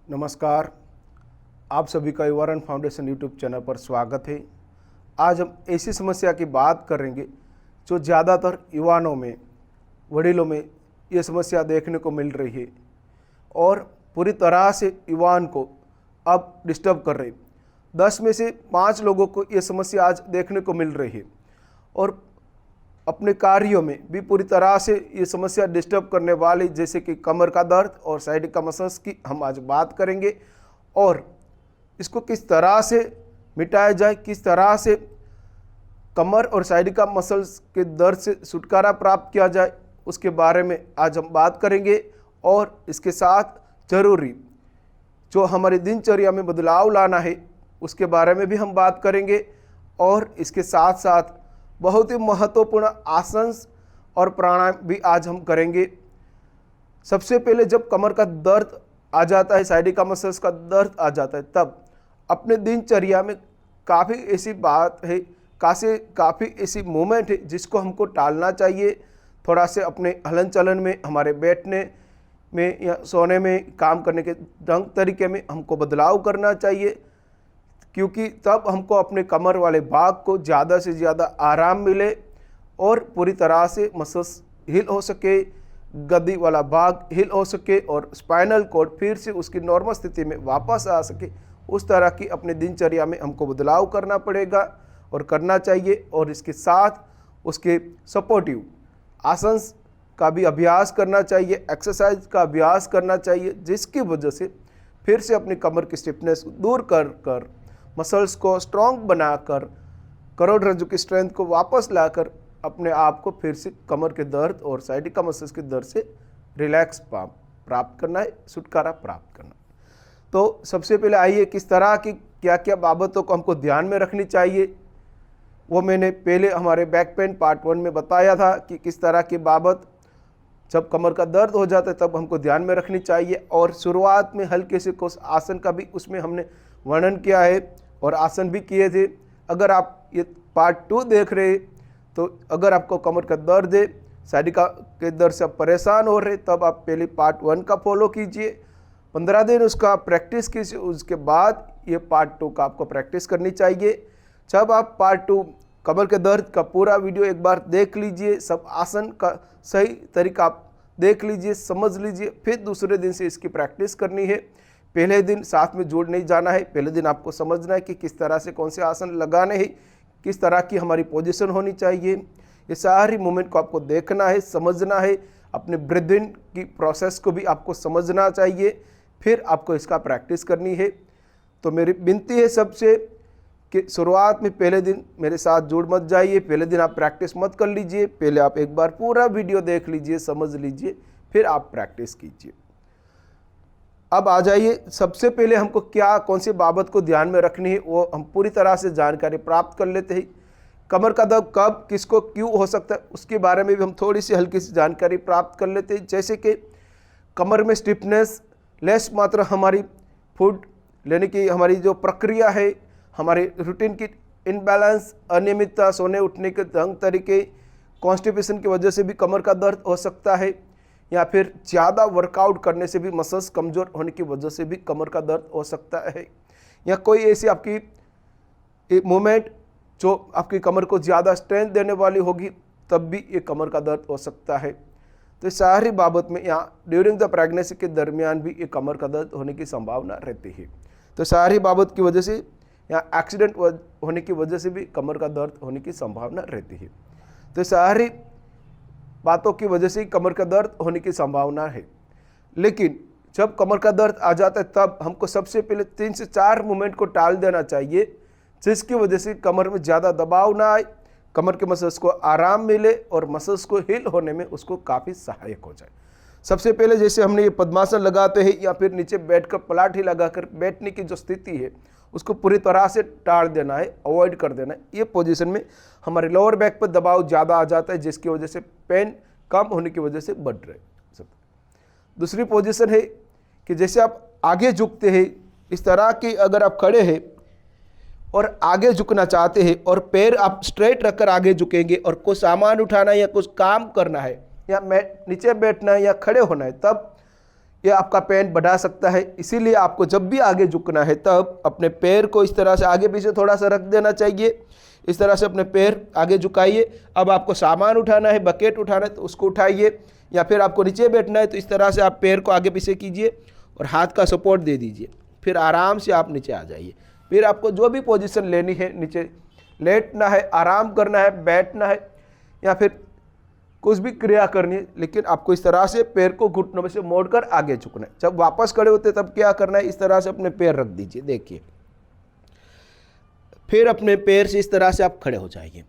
नमस्कार, आप सभी का युवारन फाउंडेशन यूट्यूब चैनल पर स्वागत है। आज हम ऐसी समस्या की बात करेंगे जो ज़्यादातर युवाओं में, वडीलों में ये समस्या देखने को मिल रही है और पूरी तरह से युवाओं को अब डिस्टर्ब कर रही है। 10 में से 5 लोगों को ये समस्या आज देखने को मिल रही है और अपने कार्यों में भी पूरी तरह से ये समस्या डिस्टर्ब करने वाली, जैसे कि कमर का दर्द और साइड का मसल्स की हम आज बात करेंगे और इसको किस तरह से मिटाया जाए, किस तरह से कमर और साइड का मसल्स के दर्द से छुटकारा प्राप्त किया जाए, उसके बारे में आज हम बात करेंगे। और इसके साथ जरूरी जो हमारी दिनचर्या में बदलाव लाना है उसके बारे में भी हम बात करेंगे और इसके साथ साथ बहुत ही महत्वपूर्ण आसन और प्राणायाम भी आज हम करेंगे। सबसे पहले जब कमर का दर्द आ जाता है, साइड का मसल्स का दर्द आ जाता है, तब अपने दिनचर्या में काफ़ी ऐसी बात है, काफ़ी ऐसी मूवमेंट है जिसको हमको टालना चाहिए। थोड़ा से अपने हलन चलन में, हमारे बैठने में या सोने में, काम करने के ढंग तरीके में हमको बदलाव करना चाहिए, क्योंकि तब हमको अपने कमर वाले भाग को ज़्यादा से ज़्यादा आराम मिले और पूरी तरह से मसल्स हिल हो सके, गद्दी वाला भाग हिल हो सके और स्पाइनल कॉर्ड फिर से उसकी नॉर्मल स्थिति में वापस आ सके। उस तरह की अपने दिनचर्या में हमको बदलाव करना पड़ेगा और करना चाहिए। और इसके साथ उसके सपोर्टिव आसन का भी अभ्यास करना चाहिए, एक्सरसाइज का अभ्यास करना चाहिए, जिसकी वजह से फिर से अपनी कमर की स्टिफनेस दूर कर मसल्स को स्ट्रॉन्ग बनाकर, करोड़रज्जु की स्ट्रेंथ को वापस लाकर अपने आप को फिर से कमर के दर्द और साइड का मसल्स के दर्द से रिलैक्स प्राप्त करना है, छुटकारा प्राप्त करना। तो सबसे पहले आइए किस तरह की क्या क्या बाबतों को हमको ध्यान में रखनी चाहिए, वो मैंने पहले हमारे बैक पेन पार्ट 1 में बताया था कि किस तरह की बाबत जब कमर का दर्द हो जाता है तब हमको ध्यान में रखनी चाहिए। और शुरुआत में हल्के से कुछ आसन का भी उसमें हमने वर्णन किया है और आसन भी किए थे। अगर आप ये पार्ट 2 देख रहे तो अगर आपको कमर का दर्द है, साइड का के दर्द से आप परेशान हो रहे, तब आप पहले पार्ट 1 का फॉलो कीजिए, 15 दिन उसका प्रैक्टिस कीजिए, उसके बाद ये पार्ट 2 का आपको प्रैक्टिस करनी चाहिए। जब आप पार्ट 2 कमर के दर्द का पूरा वीडियो एक बार देख लीजिए, सब आसन का सही तरीका आप देख लीजिए, समझ लीजिए, फिर दूसरे दिन से इसकी प्रैक्टिस करनी है। पहले दिन साथ में जोड़ नहीं जाना है, पहले दिन आपको समझना है कि किस तरह से कौन से आसन लगाने हैं, किस तरह की हमारी पोजीशन होनी चाहिए, ये सारी मूवमेंट को आपको देखना है, समझना है। अपने ब्रीथ इन की प्रोसेस को भी आपको समझना चाहिए, फिर आपको इसका प्रैक्टिस करनी है। तो मेरी विनती है सबसे कि शुरुआत में पहले दिन मेरे साथ जुड़ मत जाइए, पहले दिन आप प्रैक्टिस मत कर लीजिए, पहले आप एक बार पूरा वीडियो देख लीजिए, समझ लीजिए, फिर आप प्रैक्टिस कीजिए। अब आ जाइए, सबसे पहले हमको क्या कौन सी बाबत को ध्यान में रखनी है वो हम पूरी तरह से जानकारी प्राप्त कर लेते हैं। कमर का दर्द कब, किसको, क्यों हो सकता है, उसके बारे में भी हम थोड़ी सी हल्की सी जानकारी प्राप्त कर लेते हैं। जैसे कि कमर में स्टिफनेस, लेस मात्रा हमारी फूड लेने की हमारी जो प्रक्रिया है, हमारी रूटीन की इनबैलेंस, अनियमितता, सोने उठने के ढंग तरीके, कॉन्स्टिपेशन की वजह से भी कमर का दर्द हो सकता है, या फिर ज़्यादा वर्कआउट करने से भी मसल्स कमज़ोर होने की वजह से भी कमर का दर्द हो सकता है, या कोई ऐसी आपकी मूवमेंट जो आपकी कमर को ज़्यादा स्ट्रेंथ देने वाली होगी, तब भी ये कमर का दर्द हो सकता है। तो सारी बाबत में यहाँ ड्यूरिंग द प्रेगनेंसी के दरमियान भी ये कमर का दर्द होने की संभावना रहती है। तो सारी बाबत की वजह से या एक्सीडेंट होने की वजह से भी कमर का दर्द होने की संभावना रहती है। तो सारी बातों की वजह से ही कमर का दर्द होने की संभावना है। लेकिन जब कमर का दर्द आ जाता है तब हमको सबसे पहले 3 से 4 मूवमेंट को टाल देना चाहिए, जिसकी वजह से कमर में ज़्यादा दबाव ना आए, कमर के मसल्स को आराम मिले और मसल्स को हिल होने में उसको काफ़ी सहायक हो जाए। सबसे पहले जैसे हमने ये पद्मासन लगाते हैं या फिर नीचे बैठकर पलाठी लगाकर बैठने की जो स्थिति है उसको पूरी तरह से टाल देना है, अवॉइड कर देना है। ये पोजीशन में हमारे लोअर बैक पर दबाव ज़्यादा आ जाता है, जिसकी वजह से पेन कम होने की वजह से बढ़ रहे। दूसरी पोजीशन है कि जैसे आप आगे झुकते हैं, इस तरह की अगर आप खड़े हैं और आगे झुकना चाहते हैं और पैर आप स्ट्रेट रखकर आगे झुकेंगे और कुछ सामान उठाना है या कुछ काम करना है या नीचे बैठना है या खड़े होना है, तब ये आपका पेन बढ़ा सकता है। इसीलिए आपको जब भी आगे झुकना है तब अपने पैर को इस तरह से आगे पीछे थोड़ा सा रख देना चाहिए। इस तरह से अपने पैर आगे झुकाइए। अब आपको सामान उठाना है, बकेट उठाना है तो उसको उठाइए, या फिर आपको नीचे बैठना है तो इस तरह से आप पैर को आगे पीछे कीजिए और हाथ का सपोर्ट दे दीजिए। फिर आराम से आप नीचे आ जाइए। फिर आपको जो भी पोजीशन लेनी है, नीचे लेटना है, आराम करना है, बैठना है या फिर कुछ भी क्रिया करनी है, लेकिन आपको इस तरह से पैर को घुटनों में से मोड़कर आगे झुकना है। जब वापस खड़े होते तब क्या करना है, इस तरह से अपने पैर रख दीजिए। देखिए, फिर अपने पैर से इस तरह से आप खड़े हो जाइए,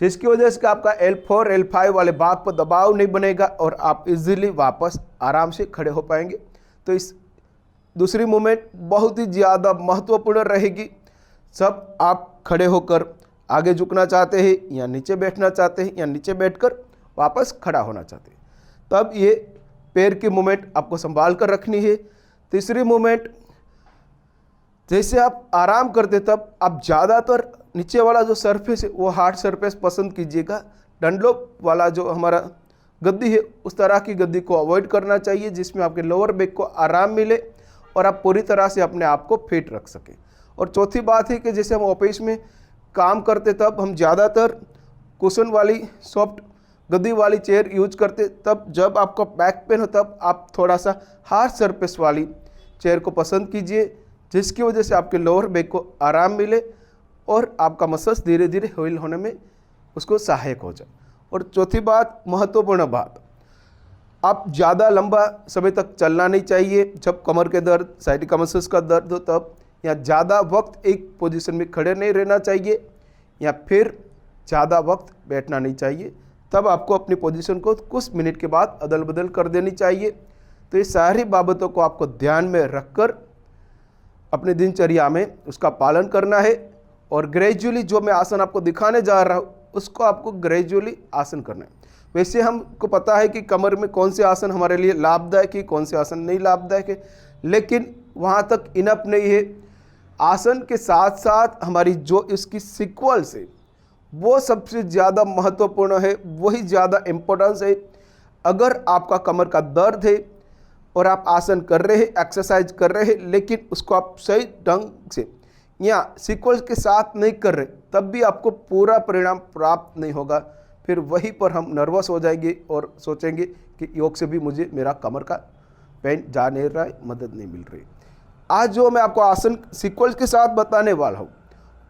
जिसकी वजह से आपका L4 L5 वाले भाग पर दबाव नहीं बनेगा और आप इजीली वापस आराम से खड़े हो पाएंगे। तो इस दूसरी मूवमेंट बहुत ही ज़्यादा महत्वपूर्ण रहेगी। जब आप खड़े होकर आगे झुकना चाहते हैं या नीचे बैठना चाहते हैं या नीचे बैठकर वापस खड़ा होना चाहते हैं, तब ये पैर की मूवमेंट आपको संभाल कर रखनी है। तीसरी मूवमेंट, जैसे आप आराम करते तब आप ज़्यादातर नीचे वाला जो सरफेस है वो हार्ड सरफेस पसंद कीजिएगा। डंडलोप वाला जो हमारा गद्दी है उस तरह की गद्दी को अवॉइड करना चाहिए, जिसमें आपके लोअर बैक को आराम मिले और आप पूरी तरह से अपने आप को फिट रख सकें। और चौथी बात है कि जैसे हम ऑफिस में काम करते तब हम ज़्यादातर कुशन वाली सॉफ्ट गद्दी वाली चेयर यूज करते, तब जब आपका बैक पेन हो तब आप थोड़ा सा हार्ड सरफेस वाली चेयर को पसंद कीजिए, जिसकी वजह से आपके लोअर बैक को आराम मिले और आपका मसल्स धीरे धीरे हील होने में उसको सहायक हो जाए। और चौथी बात, महत्वपूर्ण बात, आप ज़्यादा लंबा समय तक चलना नहीं चाहिए। जब कमर के दर्द, साइटिका मसल्स का दर्द हो तब, या ज़्यादा वक्त एक पोजीशन में खड़े नहीं रहना चाहिए या फिर ज़्यादा वक्त बैठना नहीं चाहिए। तब आपको अपनी पोजीशन को कुछ मिनट के बाद अदल बदल कर देनी चाहिए। तो ये सारी बाबतों को आपको ध्यान में रखकर अपनी दिनचर्या में उसका पालन करना है और ग्रेजुअली जो मैं आसन आपको दिखाने जा रहा हूँ उसको आपको ग्रेजुअली आसन करना है। वैसे हमको पता है कि कमर में कौन से आसन हमारे लिए लाभदायक है, कौन से आसन नहीं लाभदायक है, लेकिन वहाँ तक इनफ नहीं है। आसन के साथ साथ हमारी जो इसकी सीक्वेंस है वो सबसे ज़्यादा महत्वपूर्ण है, वही ज़्यादा इम्पोर्टेंस है। अगर आपका कमर का दर्द है और आप आसन कर रहे हैं, एक्सरसाइज कर रहे हैं, लेकिन उसको आप सही ढंग से या सीक्वेंस के साथ नहीं कर रहे, तब भी आपको पूरा परिणाम प्राप्त नहीं होगा। फिर वहीं पर हम नर्वस हो जाएंगे और सोचेंगे कि योग से भी मुझे मेरा कमर का पेन जा नहीं रहा है, मदद नहीं मिल रही। आज जो मैं आपको आसन सीक्वेंस के साथ बताने वाला हूँ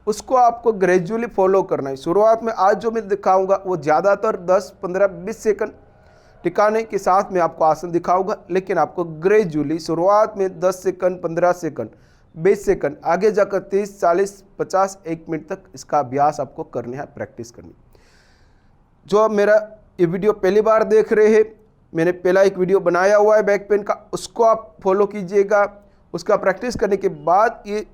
उसको आपको ग्रेजुअली फॉलो करना है। शुरुआत में आज जो मैं दिखाऊंगा वो ज़्यादातर 10, 15, 20 सेकंड टिकाने के साथ मैं आपको आसन दिखाऊंगा, लेकिन आपको ग्रेजुअली शुरुआत में 10 सेकंड, 15 सेकंड, 20 सेकंड, आगे जाकर 30, 40, 50, 1 मिनट तक इसका अभ्यास आपको करने है, प्रैक्टिस करनी। जो मेरा ये वीडियो पहली बार देख रहे हैं, मैंने पहला एक वीडियो बनाया हुआ है बैक पेन का, उसको आप फॉलो कीजिएगा। उसका प्रैक्टिस करने के बाद ये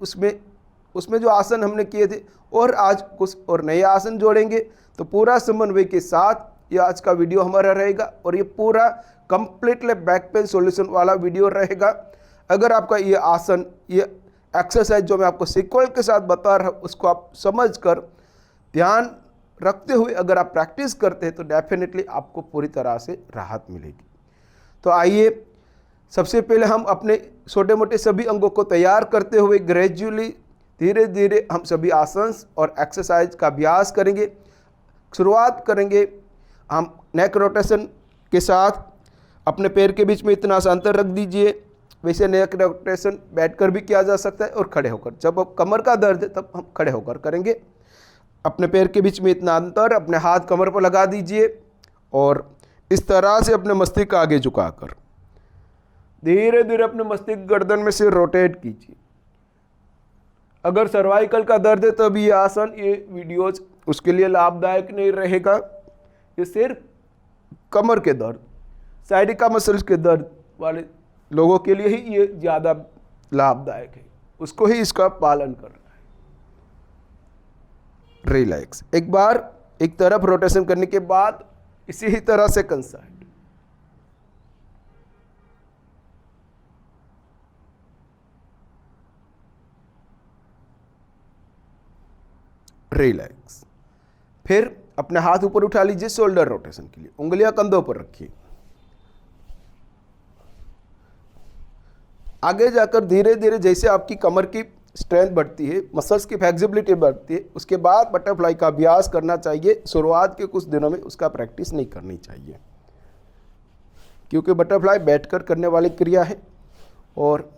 उसमें जो आसन हमने किए थे और आज कुछ और नए आसन जोड़ेंगे, तो पूरा समन्वय के साथ ये आज का वीडियो हमारा रहेगा और ये पूरा कंप्लीटली बैक पेन सॉल्यूशन वाला वीडियो रहेगा। अगर आपका ये आसन, ये एक्सरसाइज जो मैं आपको सीक्वेंस के साथ बता रहा हूँ उसको आप समझकर ध्यान रखते हुए अगर आप प्रैक्टिस करते हैं तो डेफिनेटली आपको पूरी तरह से राहत मिलेगी। तो आइए सबसे पहले हम अपने छोटे मोटे सभी अंगों को तैयार करते हुए ग्रेजुअली धीरे धीरे हम सभी आसन और एक्सरसाइज का अभ्यास करेंगे। शुरुआत करेंगे हम नेक रोटेशन के साथ। अपने पैर के बीच में इतना सा अंतर रख दीजिए। वैसे नेक रोटेशन बैठकर भी किया जा सकता है और खड़े होकर। जब अब कमर का दर्द है तब हम खड़े होकर करेंगे। अपने पैर के बीच में इतना अंतर, अपने हाथ कमर पर लगा दीजिए और इस तरह से अपने मस्तिष्क आगे झुकाकर धीरे धीरे अपने मस्तिष्क गर्दन में से रोटेट कीजिए। अगर सर्वाइकल का दर्द है तब ये आसन, ये वीडियोज उसके लिए लाभदायक नहीं रहेगा। ये सिर्फ कमर के दर्द, साइटिका मसल्स के दर्द वाले लोगों के लिए ही ये ज़्यादा लाभदायक है, उसको ही इसका पालन करना है। रिलैक्स। एक बार एक तरफ रोटेशन करने के बाद इसी ही तरह से कंसाइड। रिलैक्स। फिर अपने हाथ ऊपर उठा लीजिए शोल्डर रोटेशन के लिए। उंगलियां कंधों पर रखिए। आगे जाकर धीरे धीरे जैसे आपकी कमर की स्ट्रेंथ बढ़ती है, मसल्स की फ्लेक्सिबिलिटी बढ़ती है, उसके बाद बटरफ्लाई का अभ्यास करना चाहिए। शुरुआत के कुछ दिनों में उसका प्रैक्टिस नहीं करनी चाहिए, क्योंकि बटरफ्लाई बैठकर करने वाली क्रिया है और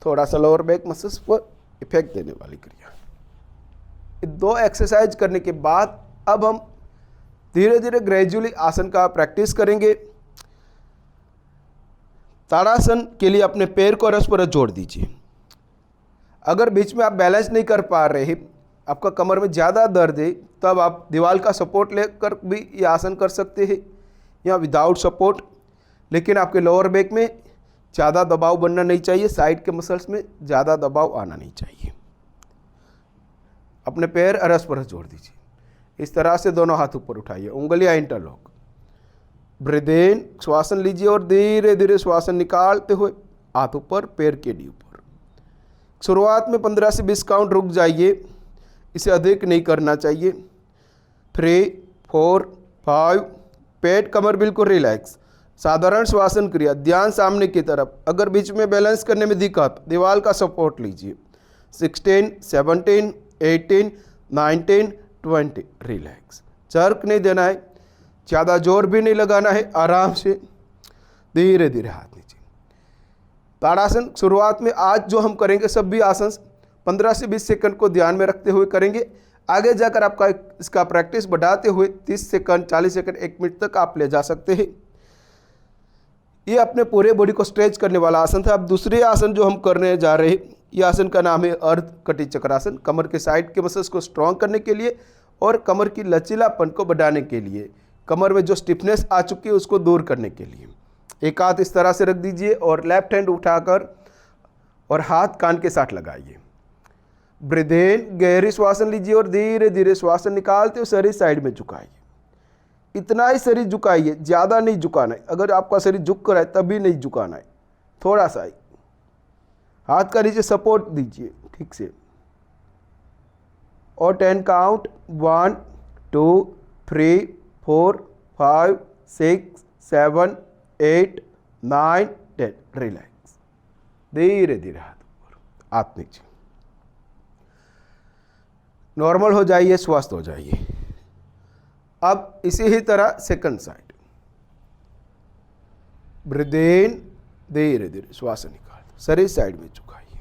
थोड़ा सा लोअर बैक मसल्स पर इफेक्ट देने वाली क्रिया है। 2 एक्सरसाइज करने के बाद अब हम धीरे धीरे ग्रेजुअली आसन का प्रैक्टिस करेंगे। ताड़ासन के लिए अपने पैर को परस्पर जोड़ दीजिए। अगर बीच में आप बैलेंस नहीं कर पा रहे हैं, आपका कमर में ज़्यादा दर्द है, तब आप दीवार का सपोर्ट लेकर भी ये आसन कर सकते हैं या विदाउट सपोर्ट। लेकिन आपके लोअर बैक में ज़्यादा दबाव बनना नहीं चाहिए, साइड के मसल्स में ज़्यादा दबाव आना नहीं चाहिए। अपने पैर परस्पर जोड़ दीजिए। इस तरह से दोनों हाथ ऊपर उठाइए, उंगलियां इंटरलॉक। ब्रीथ इन, श्वासन लीजिए और धीरे धीरे श्वासन निकालते हुए हाथ ऊपर, पैर के डी ऊपर। शुरुआत में 15 से 20 काउंट रुक जाइए, इसे अधिक नहीं करना चाहिए। 3, 4, 5, पेट कमर बिल्कुल रिलैक्स। साधारण श्वासन क्रिया, ध्यान सामने की तरफ। अगर बीच में बैलेंस करने में दिक्कत, दीवार का सपोर्ट लीजिए। 16, 17, 18, 19, 20, रिलैक्स। चर्क नहीं देना है, ज़्यादा जोर भी नहीं लगाना है, आराम से धीरे धीरे हाथ नीचे। ताड़ासन शुरुआत में आज जो हम करेंगे सभी आसन 15 से 20 सेकंड को ध्यान में रखते हुए करेंगे। आगे जाकर आपका इसका प्रैक्टिस बढ़ाते हुए 30 सेकंड, 40 सेकंड, 1 मिनट तक आप ले जा सकते हैं। ये अपने पूरे बॉडी को स्ट्रेच करने वाला आसन था। अब दूसरे आसन जो हम करने जा रहे हैं, ये आसन का नाम है अर्ध कटी चक्रासन। कमर के साइड के मसल्स को स्ट्रॉन्ग करने के लिए और कमर की लचीलापन को बढ़ाने के लिए, कमर में जो स्टिफनेस आ चुकी है उसको दूर करने के लिए। एक हाथ इस तरह से रख दीजिए और लेफ्ट हैंड उठाकर और हाथ कान के साथ लगाइए। ब्रीथ इन, गहरी श्वासन लीजिए और धीरे धीरे श्वासन निकालते हुए शरीर साइड में झुकाइए। इतना ही शरीर झुकाइए, ज़्यादा नहीं झुकाना है। अगर आपका शरीर झुक कर है तभी नहीं झुकाना है, थोड़ा सा ही। हाथ का नीचे सपोर्ट दीजिए ठीक से। और 10 काउंट, 1, 2, 3, 4, 5, 6, 7, 8, 9, 10, रिलैक्स। धीरे धीरे हाथ ऊपर, हाथ नीचे। नॉर्मल हो जाइए, स्वस्थ हो जाइए। अब इसी ही तरह सेकंड साइड। ब्रीथ इन, धीरे धीरे श्वास निकाल, शरीर साइड में झुकाइए।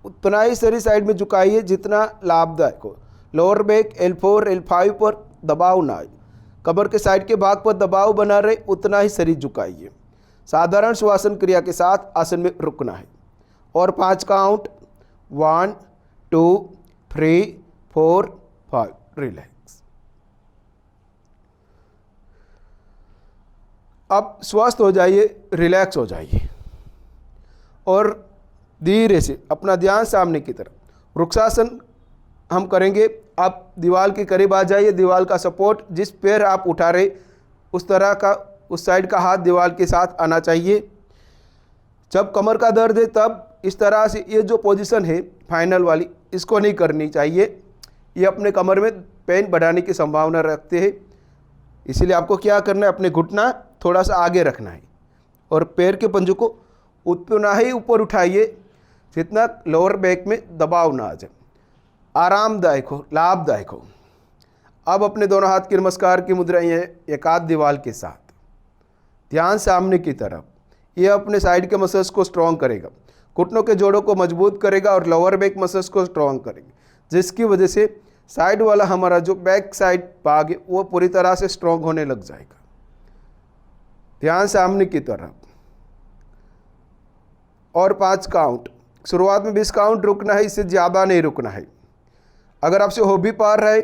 उतना ही शरीर साइड में झुकाइए जितना लाभदायक हो। लोअर बैक, L4, L5 पर दबाव ना आए, कमर के साइड के भाग पर दबाव बना रहे, उतना ही शरीर झुकाइए। साधारण श्वासन क्रिया के साथ आसन में रुकना है। और 5 काउंट, 1, 2, 3, 4, 5, रिलैक्स। अब स्वस्थ हो जाइए, रिलैक्स हो जाइए और धीरे से अपना ध्यान सामने की तरफ। वृक्षासन हम करेंगे। आप दीवार के करीब आ जाइए। दीवार का सपोर्ट, जिस पैर आप उठा रहे उस तरह का, उस साइड का हाथ दीवार के साथ आना चाहिए। जब कमर का दर्द है तब इस तरह से, ये जो पोजीशन है फाइनल वाली, इसको नहीं करनी चाहिए। ये अपने कमर में पेन बढ़ाने की संभावना रखते हैं। इसीलिए आपको क्या करना है, अपने घुटना थोड़ा सा आगे रखना है और पैर के पंजों को उतना ही ऊपर उठाइए जितना लोअर बैक में दबाव ना आ जाए, आरामदायक हो, लाभदायक हो। अब अपने दोनों हाथ की नमस्कार की मुद्राएं हैं, एक हाथ दीवार के साथ, ध्यान सामने की तरफ। ये अपने साइड के मसल्स को स्ट्रॉन्ग करेगा, घुटनों के जोड़ों को मजबूत करेगा और लोअर बैक मसल्स को स्ट्रॉन्ग करेगा, जिसकी वजह से साइड वाला हमारा जो बैक साइड भाग है वो पूरी तरह से स्ट्रॉन्ग होने लग जाएगा। ध्यान सामने की तरफ। और 5 काउंट। शुरुआत में 20 काउंट रुकना है, इससे ज़्यादा नहीं रुकना है। अगर आपसे हो भी पा रहा है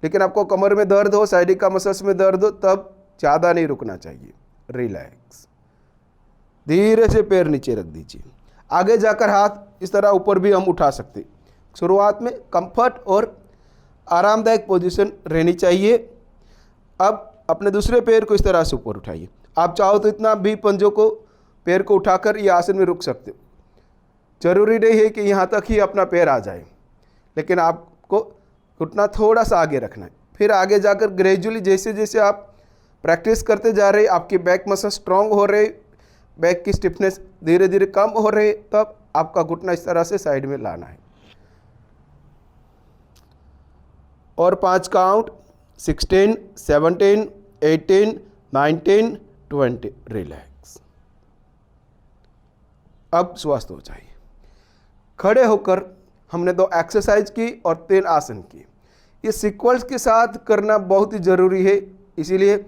लेकिन आपको कमर में दर्द हो, साइड का मसल्स में दर्द हो, तब ज़्यादा नहीं रुकना चाहिए। रिलैक्स। धीरे से पैर नीचे रख दीजिए। आगे जाकर हाथ इस तरह ऊपर भी हम उठा सकते। शुरुआत में कंफर्ट और आरामदायक पोजीशन रहनी चाहिए। अब अपने दूसरे पैर को इस तरह से ऊपर उठाइए। आप चाहो तो इतना भी पंजों को, पैर को उठाकर ये आसन में रुक सकते हो। जरूरी नहीं है कि यहाँ तक ही अपना पैर आ जाए, लेकिन आपको घुटना थोड़ा सा आगे रखना है। फिर आगे जाकर ग्रेजुअली जैसे जैसे आप प्रैक्टिस करते जा रहे, आपके बैक मसल स्ट्रॉन्ग हो रहे, बैक की स्टिफनेस धीरे धीरे कम हो रही है, तब आपका घुटना इस तरह से साइड में लाना है। और 5 काउंट, 16, 17, 18, 19, 20, रिलैक्स। अब स्वस्थ हो जाइए। खड़े होकर हमने 2 एक्सरसाइज की और 3 आसन किए। ये सीक्वेंस के साथ करना बहुत ही ज़रूरी है, इसीलिए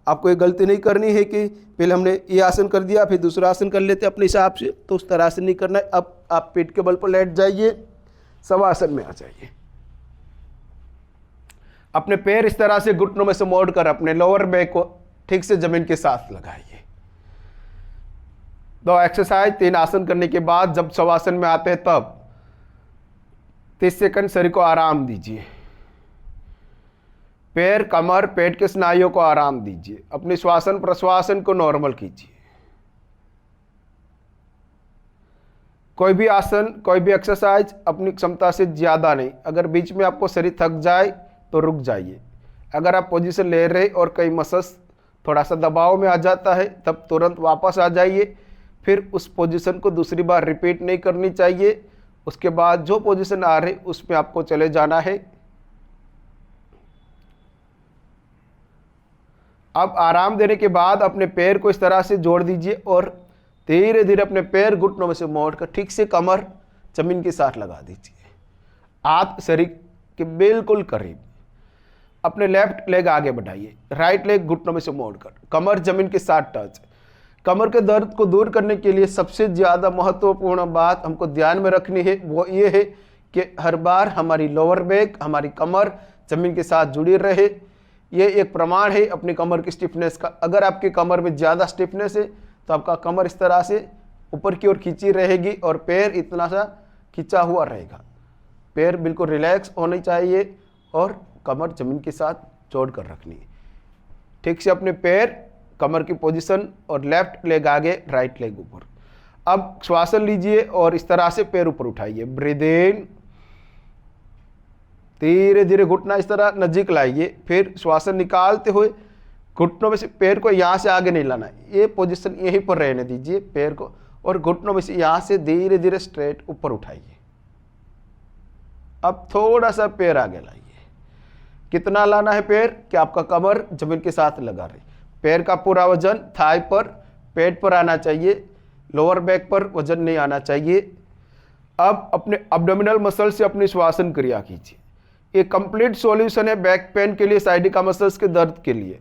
आपको ये गलती नहीं करनी है कि पहले हमने ये आसन कर दिया फिर दूसरा आसन कर लेते अपने हिसाब से, तो उस तरह से नहीं करना है। अब आप पीठ के बल पर लेट जाइए, शवासन में आ जाइए। अपने पैर इस तरह से घुटनों में से मोड़कर अपने लोअर बैक को ठीक से जमीन के साथ लगाइए। 2 एक्सरसाइज 3 आसन करने के बाद जब शवासन में आते हैं तब 30 सेकंड शरीर को आराम दीजिए। पैर, कमर, पेट के स्नायुओं को आराम दीजिए। अपनी श्वासन प्रश्वासन को नॉर्मल कीजिए। कोई भी आसन, कोई भी एक्सरसाइज अपनी क्षमता से ज़्यादा नहीं। अगर बीच में आपको शरीर थक जाए तो रुक जाइए। अगर आप पोजीशन ले रहे और कई मसल्स थोड़ा सा दबाव में आ जाता है तब तुरंत वापस आ जाइए। फिर उस पोजीशन को दूसरी बार रिपीट नहीं करनी चाहिए। उसके बाद जो पोजीशन आ रही उसमें आपको चले जाना है। अब आराम देने के बाद अपने पैर को इस तरह से जोड़ दीजिए और धीरे धीरे अपने पैर घुटनों में से मोड़कर ठीक से कमर जमीन के साथ लगा दीजिए। हाथ शरीर के बिल्कुल करीब। अपने लेफ्ट लेग आगे बढ़ाइए, राइट लेग घुटनों में से मोड़कर कमर जमीन के साथ टच। कमर के दर्द को दूर करने के लिए सबसे ज़्यादा महत्वपूर्ण बात हमको ध्यान में रखनी है, वो ये है कि हर बार हमारी लोअर बैक, हमारी कमर जमीन के साथ जुड़ी रहे। ये एक प्रमाण है अपनी कमर की स्टिफनेस का। अगर आपकी कमर में ज़्यादा स्टिफनेस है तो आपका कमर इस तरह से ऊपर की ओर खींची रहेगी और पैर इतना सा खींचा हुआ रहेगा। पैर बिल्कुल रिलैक्स होने चाहिए और कमर जमीन के साथ जोड़ कर रखनी है। ठीक से अपने पैर, कमर की पोजीशन और लेफ्ट लेग आगे, राइट लेग ऊपर। अब श्वासन लीजिए और इस तरह से पैर ऊपर उठाइए। ब्रीद इन, धीरे धीरे घुटना इस तरह नजीक लाइए। फिर श्वासन निकालते हुए घुटनों में से पैर को यहाँ से आगे नहीं लाना, ये पोजीशन यहीं पर रहने दीजिए पैर को, और घुटनों में से यहाँ से धीरे धीरे स्ट्रेट ऊपर उठाइए। अब थोड़ा सा पैर आगे लाइए। कितना लाना है पैर कि आपका कमर जमीन के साथ लगा रहे। पैर का पूरा वजन थाई पर, पेट पर आना चाहिए, लोअर बैक पर वजन नहीं आना चाहिए। अब अपने एब्डोमिनल मसल से अपनी श्वासन क्रिया कीजिए। ये कंप्लीट सॉल्यूशन है बैक पेन के लिए, साइडिका मसल्स के दर्द के लिए।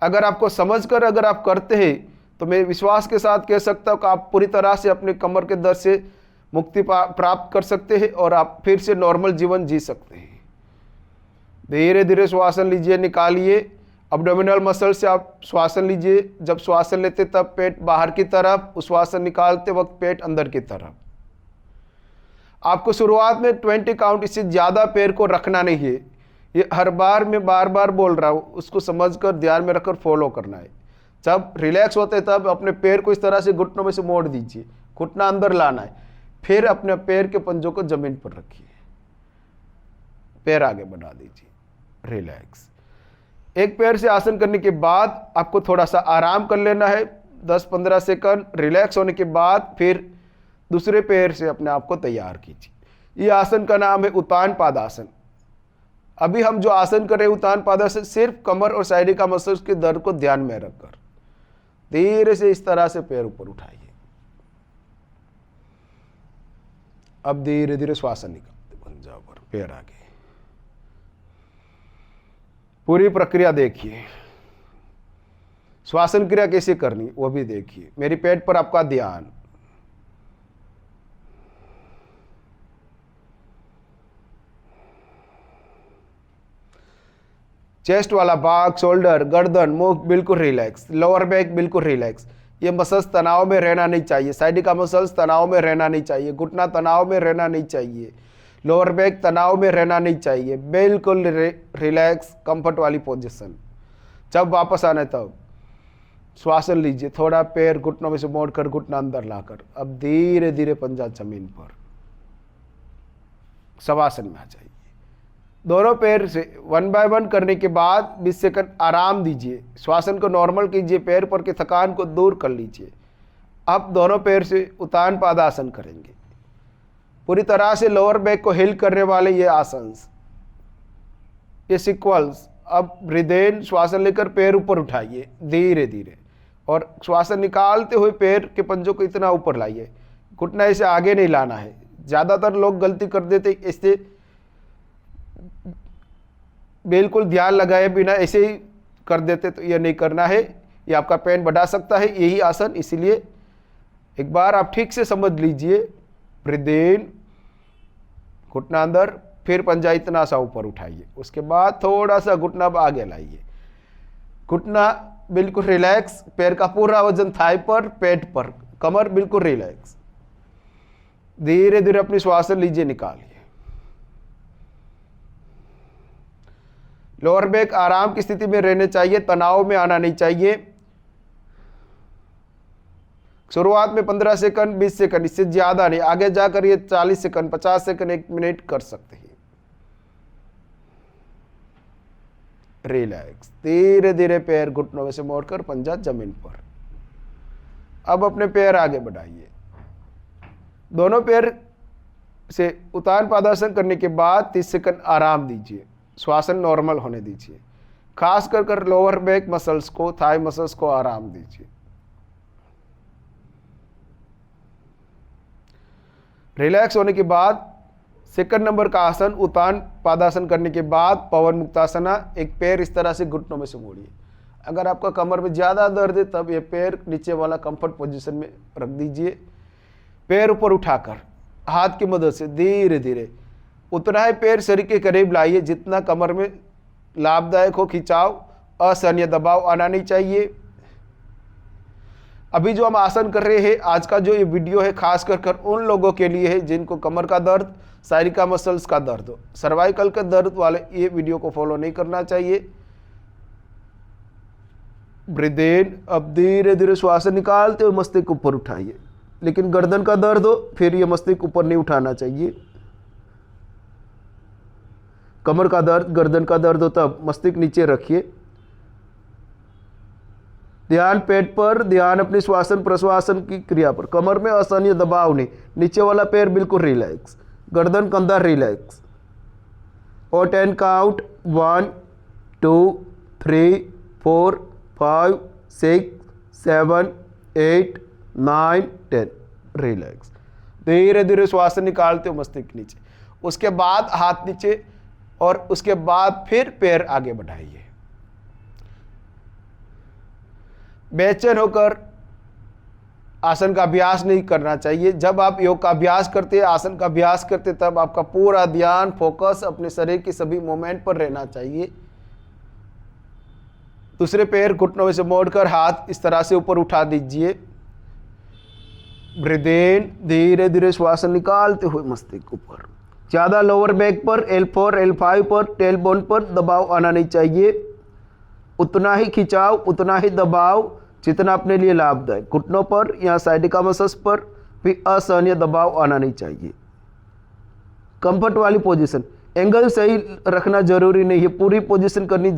अगर आपको समझकर अगर आप करते हैं तो मैं विश्वास के साथ कह सकता हूँ कि आप पूरी तरह से अपने कमर के दर्द से मुक्ति प्राप्त कर सकते हैं और आप फिर से नॉर्मल जीवन जी सकते हैं। धीरे धीरे श्वासन लीजिए, निकालिए। एब्डोमिनल मसल से आप श्वासन लीजिए। जब श्वासन लेते तब पेट बाहर की तरफ, उस श्वासन निकालते वक्त पेट अंदर की तरफ। आपको शुरुआत में 20 काउंट, इससे ज़्यादा पैर को रखना नहीं है। ये हर बार मैं बार बार बोल रहा हूँ, उसको समझकर ध्यान में रखकर फॉलो करना है। जब रिलैक्स होते तब अपने पैर को इस तरह से घुटनों में से मोड़ दीजिए, घुटना अंदर लाना है। फिर अपने पैर के पंजों को जमीन पर रखिए, पैर आगे बढ़ा दीजिए, रिलैक्स। एक पैर से आसन करने के बाद आपको थोड़ा सा आराम कर लेना है, 10-15 सेकंड। रिलैक्स होने के बाद फिर दूसरे पैर से अपने आप को तैयार कीजिए। ये आसन का नाम है उत्तान पादासन। अभी हम जो आसन कर रहे हैं उत्तान पादासन, सिर्फ कमर और साइडिका मसल्स के दर्द को ध्यान में रखकर धीरे से इस तरह से पैर ऊपर उठाइए। अब धीरे धीरे श्वासन निकालते पंजा पर, पैर आगे। पूरी प्रक्रिया देखिए। श्वासन क्रिया कैसे करनी वो भी देखिए। मेरी पेट पर आपका ध्यान। चेस्ट वाला भाग, शोल्डर, गर्दन, मुख बिल्कुल रिलैक्स, लोअर बैक बिल्कुल रिलैक्स। ये मसल्स तनाव में रहना नहीं चाहिए, साइडिका मसल्स तनाव में रहना नहीं चाहिए, घुटना तनाव में रहना नहीं चाहिए, लोअर बैक तनाव में रहना नहीं चाहिए। बिल्कुल रिलैक्स, कंफर्ट वाली पोजीशन। जब वापस आना तब श्वासन लीजिए, थोड़ा पैर घुटनों में से मोड़कर घुटना अंदर लाकर। अब धीरे धीरे पंजा जमीन पर, शवासन में आ जाइए। दोनों पैर से 1 बाय 1 करने के बाद 20 सेकंड आराम दीजिए। श्वासन को नॉर्मल कीजिए, पैर पर की थकान को दूर कर लीजिए। आप दोनों पैर से उत्तान पादासन करेंगे। पूरी तरह से लोअर बैक को हिल करने वाले ये आसन, ये सीक्वल्स। अब ब्रीथ इन, श्वास लेकर पैर ऊपर उठाइए धीरे धीरे, और श्वास निकालते हुए पैर के पंजों को इतना ऊपर लाइए। घुटना इसे आगे नहीं लाना है। ज़्यादातर लोग गलती कर देते, इससे बिल्कुल ध्यान लगाए बिना ऐसे ही कर देते, तो यह नहीं करना है। ये आपका पेन बढ़ा सकता है यही आसन, इसीलिए एक बार आप ठीक से समझ लीजिए। ब्रीथ इन, घुटना अंदर, फिर पंजा इतना सा ऊपर उठाइए। उसके बाद थोड़ा सा घुटना आगे लाइए, घुटना बिल्कुल रिलैक्स, पैर का पूरा वजन थाई पर, पेट पर, कमर बिल्कुल रिलैक्स। धीरे धीरे अपनी श्वास लीजिए, निकालिए। लोअर बैक आराम की स्थिति में रहने चाहिए, तनाव में आना नहीं चाहिए। शुरुआत में 15 सेकंड, 20 सेकंड, इससे ज्यादा नहीं। आगे जाकर ये 40 सेकंड, 50 सेकंड, 1 मिनट कर सकते हैं। रिलैक्स, धीरे धीरे पैर घुटनों में से मोड़कर पंजा जमीन पर। अब अपने पैर आगे बढ़ाइए। दोनों पैर से उत्तान पादासन करने के बाद 30 सेकंड आराम दीजिए, श्वासन नॉर्मल होने दीजिए। खास कर लोअर बैक मसल्स को, थाई मसल्स को आराम दीजिए। रिलैक्स होने के बाद सेकंड नंबर का आसन, उत्तान पादासन करने के बाद पवन मुक्तासना। एक पैर इस तरह से घुटनों में से मोड़िए। अगर आपका कमर में ज़्यादा दर्द है तब ये पैर नीचे वाला कंफर्ट पोजीशन में रख दीजिए। पैर ऊपर उठाकर हाथ की मदद से धीरे धीरे उतना ही पैर शरीर के करीब लाइए जितना कमर में लाभदायक हो। खिंचाव, असहनीय दबाव आना नहीं चाहिए। अभी जो हम आसन कर रहे हैं, आज का जो ये वीडियो है खास कर उन लोगों के लिए है जिनको कमर का दर्द, साइरिका मसल्स का दर्द हो। सर्वाइकल का दर्द वाले ये वीडियो को फॉलो नहीं करना चाहिए। ब्रीथ इन, अब धीरे धीरे श्वास निकालते हुए मस्तिष्क ऊपर उठाइए। लेकिन गर्दन का दर्द हो फिर ये मस्तिष्क ऊपर नहीं उठाना चाहिए। कमर का दर्द, गर्दन का दर्द हो तब मस्तिष्क नीचे रखिए। ध्यान पेट पर, ध्यान अपने श्वासन प्रश्वासन की क्रिया पर। कमर में असहनीय दबाव नहीं, नीचे वाला पैर बिल्कुल रिलैक्स, गर्दन कंधा रिलैक्स। और 10 काउंट, 1 2 3 4 5 6 7 8 9 10 रिलैक्स। धीरे धीरे श्वास निकालते हो मस्तिष्क नीचे। उसके बाद हाथ नीचे, और उसके बाद फिर पैर आगे बढ़ाइए। बेचैन होकर आसन का अभ्यास नहीं करना चाहिए। जब आप योग का अभ्यास करते हैं, आसन का अभ्यास करते हैं, तब आपका पूरा ध्यान, फोकस अपने शरीर के सभी मूवमेंट पर रहना चाहिए। दूसरे पैर घुटनों में से मोड़कर हाथ इस तरह से ऊपर उठा दीजिए। ब्रीथ इन, धीरे धीरे श्वास निकालते हुए मस्तिष्क ऊपर। ज़्यादा लोअर बैक पर, L4 L5 पर, टेल बोन पर दबाव आना नहीं चाहिए। उतना ही खिंचाव, उतना ही दबाव जितना अपने लिए लाभदायक। घुटनों पर या साइडिका मसल्स पर भी असहनीय दबाव आना नहीं चाहिए। कंफर्ट वाली पोजीशन, एंगल सही रखना जरूरी नहीं है, पूरी पोजीशन करनी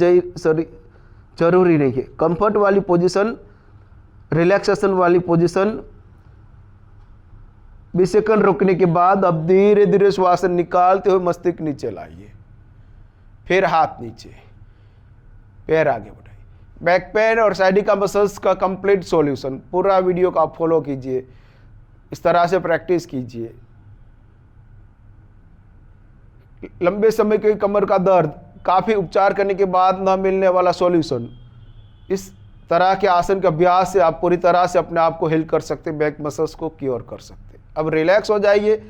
जरूरी नहीं है। कंफर्ट वाली पोजीशन, रिलैक्सेशन वाली पोजीशन। 20 सेकंड रुकने के बाद अब धीरे धीरे श्वास निकालते हुए मस्तिष्क नीचे लाइए। फिर हाथ नीचे, पैर आगे बढ़ाइए। बैक पेन और साइडिका मसल्स का कंप्लीट सॉल्यूशन, पूरा वीडियो को आप फॉलो कीजिए, इस तरह से प्रैक्टिस कीजिए। लंबे समय के कमर का दर्द, काफ़ी उपचार करने के बाद न मिलने वाला सॉल्यूशन। इस तरह के आसन के अभ्यास से आप पूरी तरह से अपने आप को हिल कर सकते, बैक मसल्स को क्योर कर सकते। अब रिलैक्स हो जाइए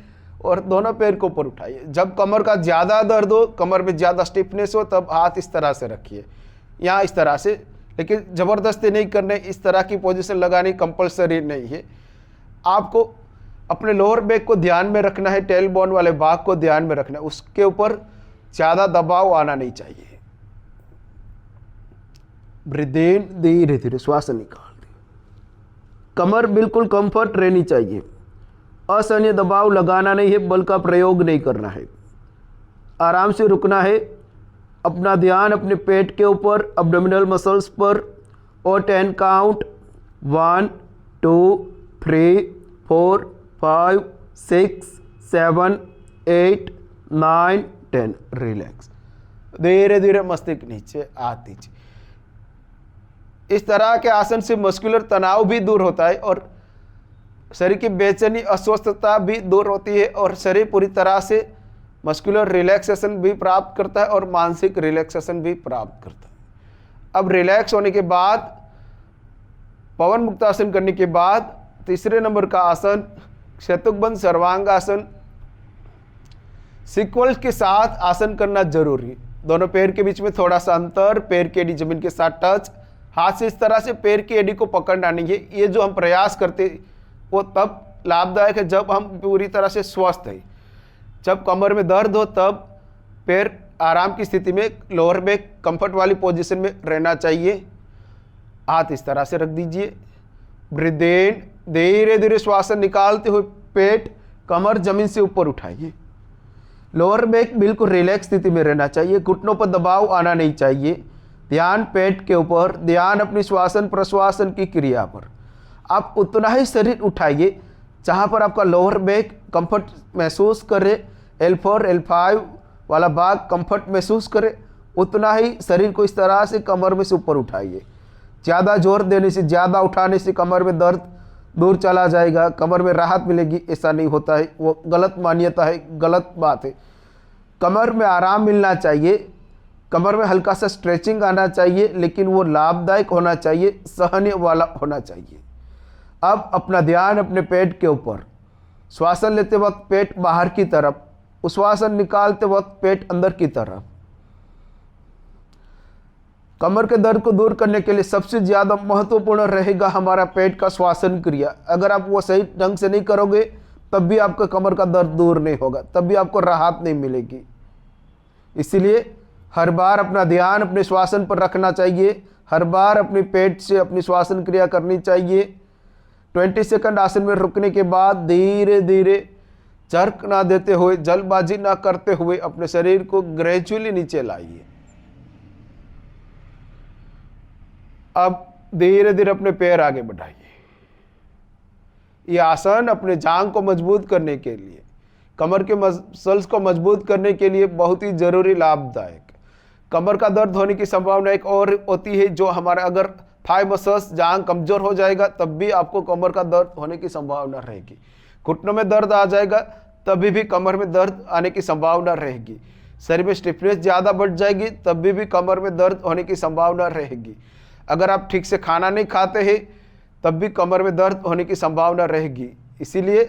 और दोनों पैर को ऊपर उठाइए। जब कमर का ज़्यादा दर्द हो, कमर में ज़्यादा स्टिफनेस हो, तब हाथ इस तरह से रखिए, यहाँ इस तरह से। लेकिन ज़बरदस्ती नहीं करने, इस तरह की पोजीशन लगानी कंपलसरी नहीं है। आपको अपने लोअर बैक को ध्यान में रखना है, टेल बोन वाले भाग को ध्यान में रखना है, उसके ऊपर ज़्यादा दबाव आना नहीं चाहिए। ब्रीथ इन, धीरे धीरे श्वास निकाल दें। कमर बिल्कुल कंफर्ट रहनी चाहिए, असहनीय दबाव लगाना नहीं है, बल का प्रयोग नहीं करना है। आराम से रुकना है। अपना ध्यान अपने पेट के ऊपर, एब्डोमिनल मसल्स पर। और 10 काउंट, 1 2 3 4 5 6 7 8 9 10। रिलैक्स। धीरे धीरे मस्तिष्क नीचे आती दीजिए। इस तरह के आसन से मस्कुलर तनाव भी दूर होता है और शरीर की बेचैनी अस्वस्थता भी दूर होती है और शरीर पूरी तरह से मस्कुलर रिलैक्सेशन भी प्राप्त करता है और मानसिक रिलैक्सेशन भी प्राप्त करता है। अब रिलैक्स होने के बाद पवन मुक्तासन करने के बाद तीसरे नंबर का आसन शतुकबंध सर्वांगासन सीक्वल्स के साथ आसन करना जरूरी है। दोनों पैर के बीच में थोड़ा सा अंतर, पैर की एडी जमीन के साथ टच, हाथ से इस तरह से पैर की एडी को पकड़ना नहीं है। ये जो हम प्रयास करते वो तब लाभदायक है जब हम पूरी तरह से स्वस्थ हैं। जब कमर में दर्द हो तब पैर आराम की स्थिति में लोअर बैक कंफर्ट वाली पोजीशन में रहना चाहिए। हाथ इस तरह से रख दीजिए। ब्रीथ इन, धीरे धीरे श्वास निकालते हुए पेट कमर जमीन से ऊपर उठाइए। लोअर बैक बिल्कुल रिलैक्स स्थिति में रहना चाहिए, घुटनों पर दबाव आना नहीं चाहिए। ध्यान पेट के ऊपर, ध्यान अपनी श्वासन प्रश्वासन की क्रिया पर। आप उतना ही शरीर उठाइए जहाँ पर आपका लोअर बैक कंफर्ट महसूस करे, L4 L5 वाला भाग कंफर्ट महसूस करे, उतना ही शरीर को इस तरह से कमर में से ऊपर उठाइए। ज़्यादा जोर देने से, ज़्यादा उठाने से कमर में दर्द दूर चला जाएगा, कमर में राहत मिलेगी, ऐसा नहीं होता है। वो गलत मान्यता है, गलत बात है। कमर में आराम मिलना चाहिए, कमर में हल्का सा स्ट्रेचिंग आना चाहिए, लेकिन वो लाभदायक होना चाहिए, सहनीय वाला होना चाहिए। अब अपना ध्यान अपने पेट के ऊपर। श्वासन लेते वक्त पेट बाहर की तरफ, उश्वासन निकालते वक्त पेट अंदर की तरफ। कमर के दर्द को दूर करने के लिए सबसे ज़्यादा महत्वपूर्ण रहेगा हमारा पेट का श्वासन क्रिया। अगर आप वो सही ढंग से नहीं करोगे तब भी आपका कमर का दर्द दूर नहीं होगा, तब भी आपको राहत नहीं मिलेगी। इसीलिए हर बार अपना ध्यान अपने श्वासन पर रखना चाहिए, हर बार अपने पेट से अपनी श्वासन क्रिया करनी चाहिए। 20 सेकंड आसन में रुकने के बाद धीरे धीरे झर्क ना देते हुए, जल्दबाजी ना करते हुए अपने शरीर को ग्रेजुअली नीचे लाइए। अब धीरे धीरे अपने पैर आगे बढ़ाइए। ये आसन अपने जांघ को मजबूत करने के लिए, कमर के मसल्स को मजबूत करने के लिए बहुत ही जरूरी लाभदायक। कमर का दर्द होने की संभावना एक और होती है, जो हमारा अगर थाई मसल्स जांघ कमजोर हो जाएगा तब भी आपको कमर का दर्द होने की संभावना रहेगी। घुटनों में दर्द आ जाएगा तभी भी कमर में दर्द आने की संभावना रहेगी। शरीर में स्टिफनेस ज़्यादा बढ़ जाएगी तभी भी कमर में दर्द होने की संभावना रहेगी। अगर आप ठीक से खाना नहीं खाते हैं तब भी कमर में दर्द होने की संभावना रहेगी। इसीलिए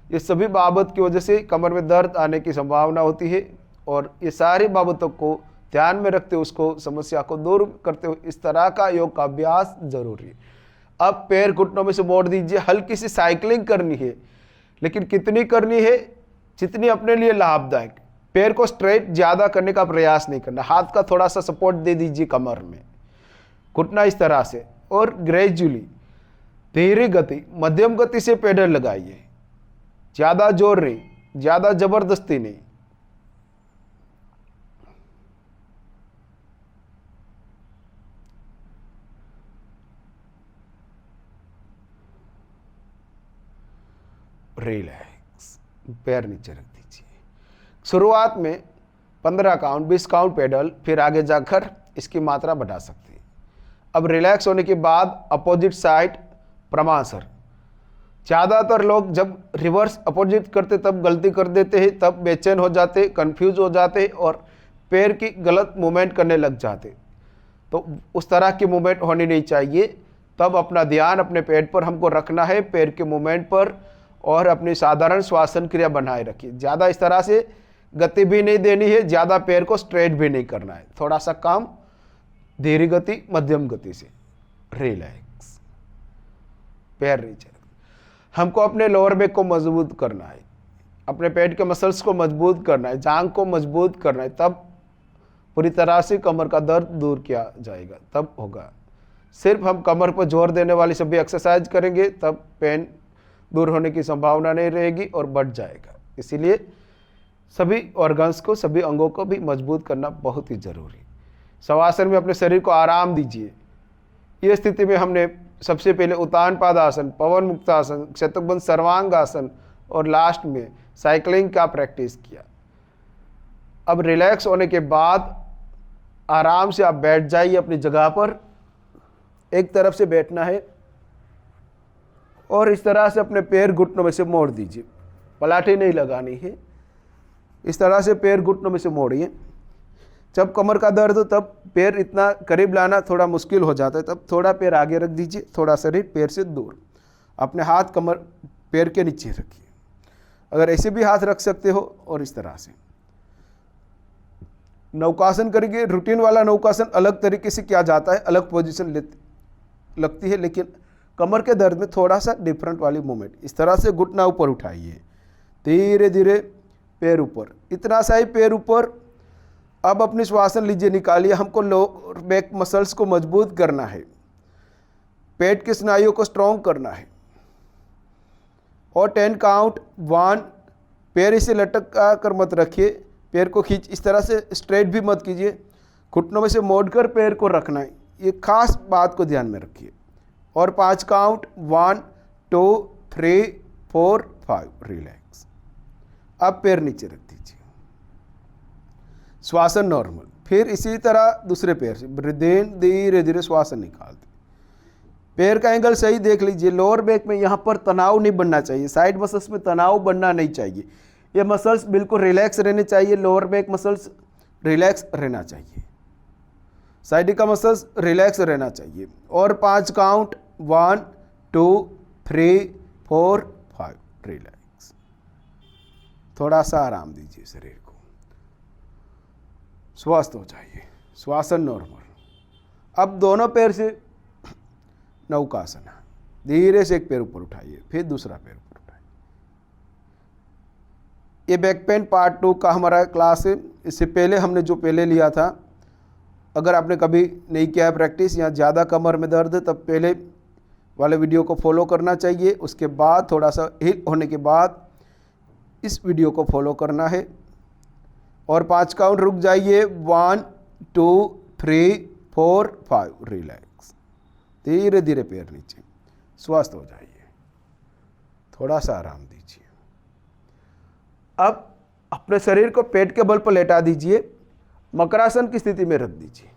ये सभी बाबत की वजह से कमर में दर्द आने की संभावना होती है और ये सारी बाबतों को ध्यान में रखते हुए उसको समस्या को दूर करते हुए इस तरह का योग का अभ्यास जरूरी है। अब पैर घुटनों में से मोड़ दीजिए। हल्की सी साइकिलिंग करनी है, लेकिन कितनी करनी है? जितनी अपने लिए लाभदायक। पैर को स्ट्रेट ज़्यादा करने का प्रयास नहीं करना। हाथ का थोड़ा सा सपोर्ट दे दीजिए कमर में, घुटना इस तरह से, और ग्रेजुअली धीरे गति मध्यम गति से पेडल लगाइए। ज़्यादा जोर नहीं, ज़्यादा जबरदस्ती नहीं। रिलैक्स। पैर नीचे रख दीजिए। शुरुआत में 15 काउंट 20 काउंट पेडल, फिर आगे जाकर इसकी मात्रा बढ़ा सकते हैं। अब रिलैक्स होने के बाद अपोजिट साइड प्रमासर। ज़्यादातर लोग जब रिवर्स अपोजिट करते तब गलती कर देते हैं, तब बेचैन हो जाते, कंफ्यूज हो जाते और पैर की गलत मूवमेंट करने लग जाते। तो उस तरह की मूवमेंट होनी नहीं चाहिए। तब अपना ध्यान अपने पेट पर हमको रखना है, पैर के मूवमेंट पर, और अपनी साधारण श्वासन क्रिया बनाए रखिए। ज़्यादा इस तरह से गति भी नहीं देनी है, ज़्यादा पैर को स्ट्रेट भी नहीं करना है। थोड़ा सा काम धीरे गति मध्यम गति से। रिलैक्स। पैर नीचे। हमको अपने लोअर बैक को मजबूत करना है, अपने पेट के मसल्स को मजबूत करना है, जांघ को मजबूत करना है, तब पूरी तरह से कमर का दर्द दूर किया जाएगा, तब होगा। सिर्फ हम कमर पर जोर देने वाली सभी एक्सरसाइज करेंगे तब पेन दूर होने की संभावना नहीं रहेगी और बढ़ जाएगा। इसीलिए सभी ऑर्गन्स को, सभी अंगों को भी मजबूत करना बहुत ही जरूरी। शवासन में अपने शरीर को आराम दीजिए। ये स्थिति में हमने सबसे पहले उत्तानपाद आसन, पवन मुक्तासन, शतबंध सर्वांग आसन और लास्ट में साइकिलिंग का प्रैक्टिस किया। अब रिलैक्स होने के बाद आराम से आप बैठ जाइए अपनी जगह पर। एक तरफ से बैठना है और इस तरह से अपने पैर घुटनों में से मोड़ दीजिए, पलाटे नहीं लगानी है। इस तरह से पैर घुटनों में से मोड़िए। जब कमर का दर्द हो तब पैर इतना करीब लाना थोड़ा मुश्किल हो जाता है, तब थोड़ा पैर आगे रख दीजिए, थोड़ा शरीर पैर से दूर। अपने हाथ कमर पैर के नीचे रखिए, अगर ऐसे भी हाथ रख सकते हो। और इस तरह से नौकासन करेंगे। रूटीन वाला नौकासन अलग तरीके से किया जाता है, अलग पोजीशन लगती है, लेकिन कमर के दर्द में थोड़ा सा डिफरेंट वाली मूवमेंट। इस तरह से घुटना ऊपर उठाइए, धीरे धीरे पैर ऊपर, इतना सा ही पैर ऊपर। अब अपनी श्वासन लीजिए, निकालिए। हमको लोअर बैक मसल्स को मजबूत करना है, पेट के स्नायुओं को स्ट्रॉन्ग करना है। और 10 काउंट 1, पैर इसे लटका कर मत रखिए, पैर को खींच, इस तरह से स्ट्रेट भी मत कीजिए, घुटनों में से मोड़कर पैर को रखना है। ये खास बात को ध्यान में रखिए। और 5 काउंट 1 2 3 4 5, रिलैक्स। अब पैर नीचे रख दीजिए, श्वासन नॉर्मल। फिर इसी तरह दूसरे पैर से ब्रीथ इन, धीरे धीरे श्वासन निकालते। पैर का एंगल सही देख लीजिए। लोअर बैक में यहाँ पर तनाव नहीं बनना चाहिए, साइड मसल्स में तनाव बनना नहीं चाहिए। ये मसल्स बिल्कुल रिलैक्स रहने चाहिए, लोअर बैक मसल्स रिलैक्स रहना चाहिए, साइड का मसल्स रिलैक्स रहना चाहिए। और 5 काउंट 1 2 3 4 5, रिलैक्स। थोड़ा सा आराम दीजिए शरीर को, स्वस्थ हो जाइए। श्वासन नॉर्मल। अब दोनों पैर से नौकासन, धीरे से एक पैर ऊपर उठाइए, फिर दूसरा पैर ऊपर उठाइए। ये बैक पेन पार्ट 2 का हमारा क्लास है। इससे पहले हमने जो पहले लिया था, अगर आपने कभी नहीं किया है प्रैक्टिस या ज़्यादा कमर में दर्द है, तब पहले वाले वीडियो को फॉलो करना चाहिए। उसके बाद थोड़ा सा हिल होने के बाद इस वीडियो को फॉलो करना है। और 5 काउंट रुक जाइए, 1 2 3 4 5, रिलैक्स। धीरे धीरे पैर नीचे, स्वस्थ हो जाइए, थोड़ा सा आराम दीजिए। अब अपने शरीर को पेट के बल पर लेटा दीजिए, मकरासन की स्थिति में रख दीजिए।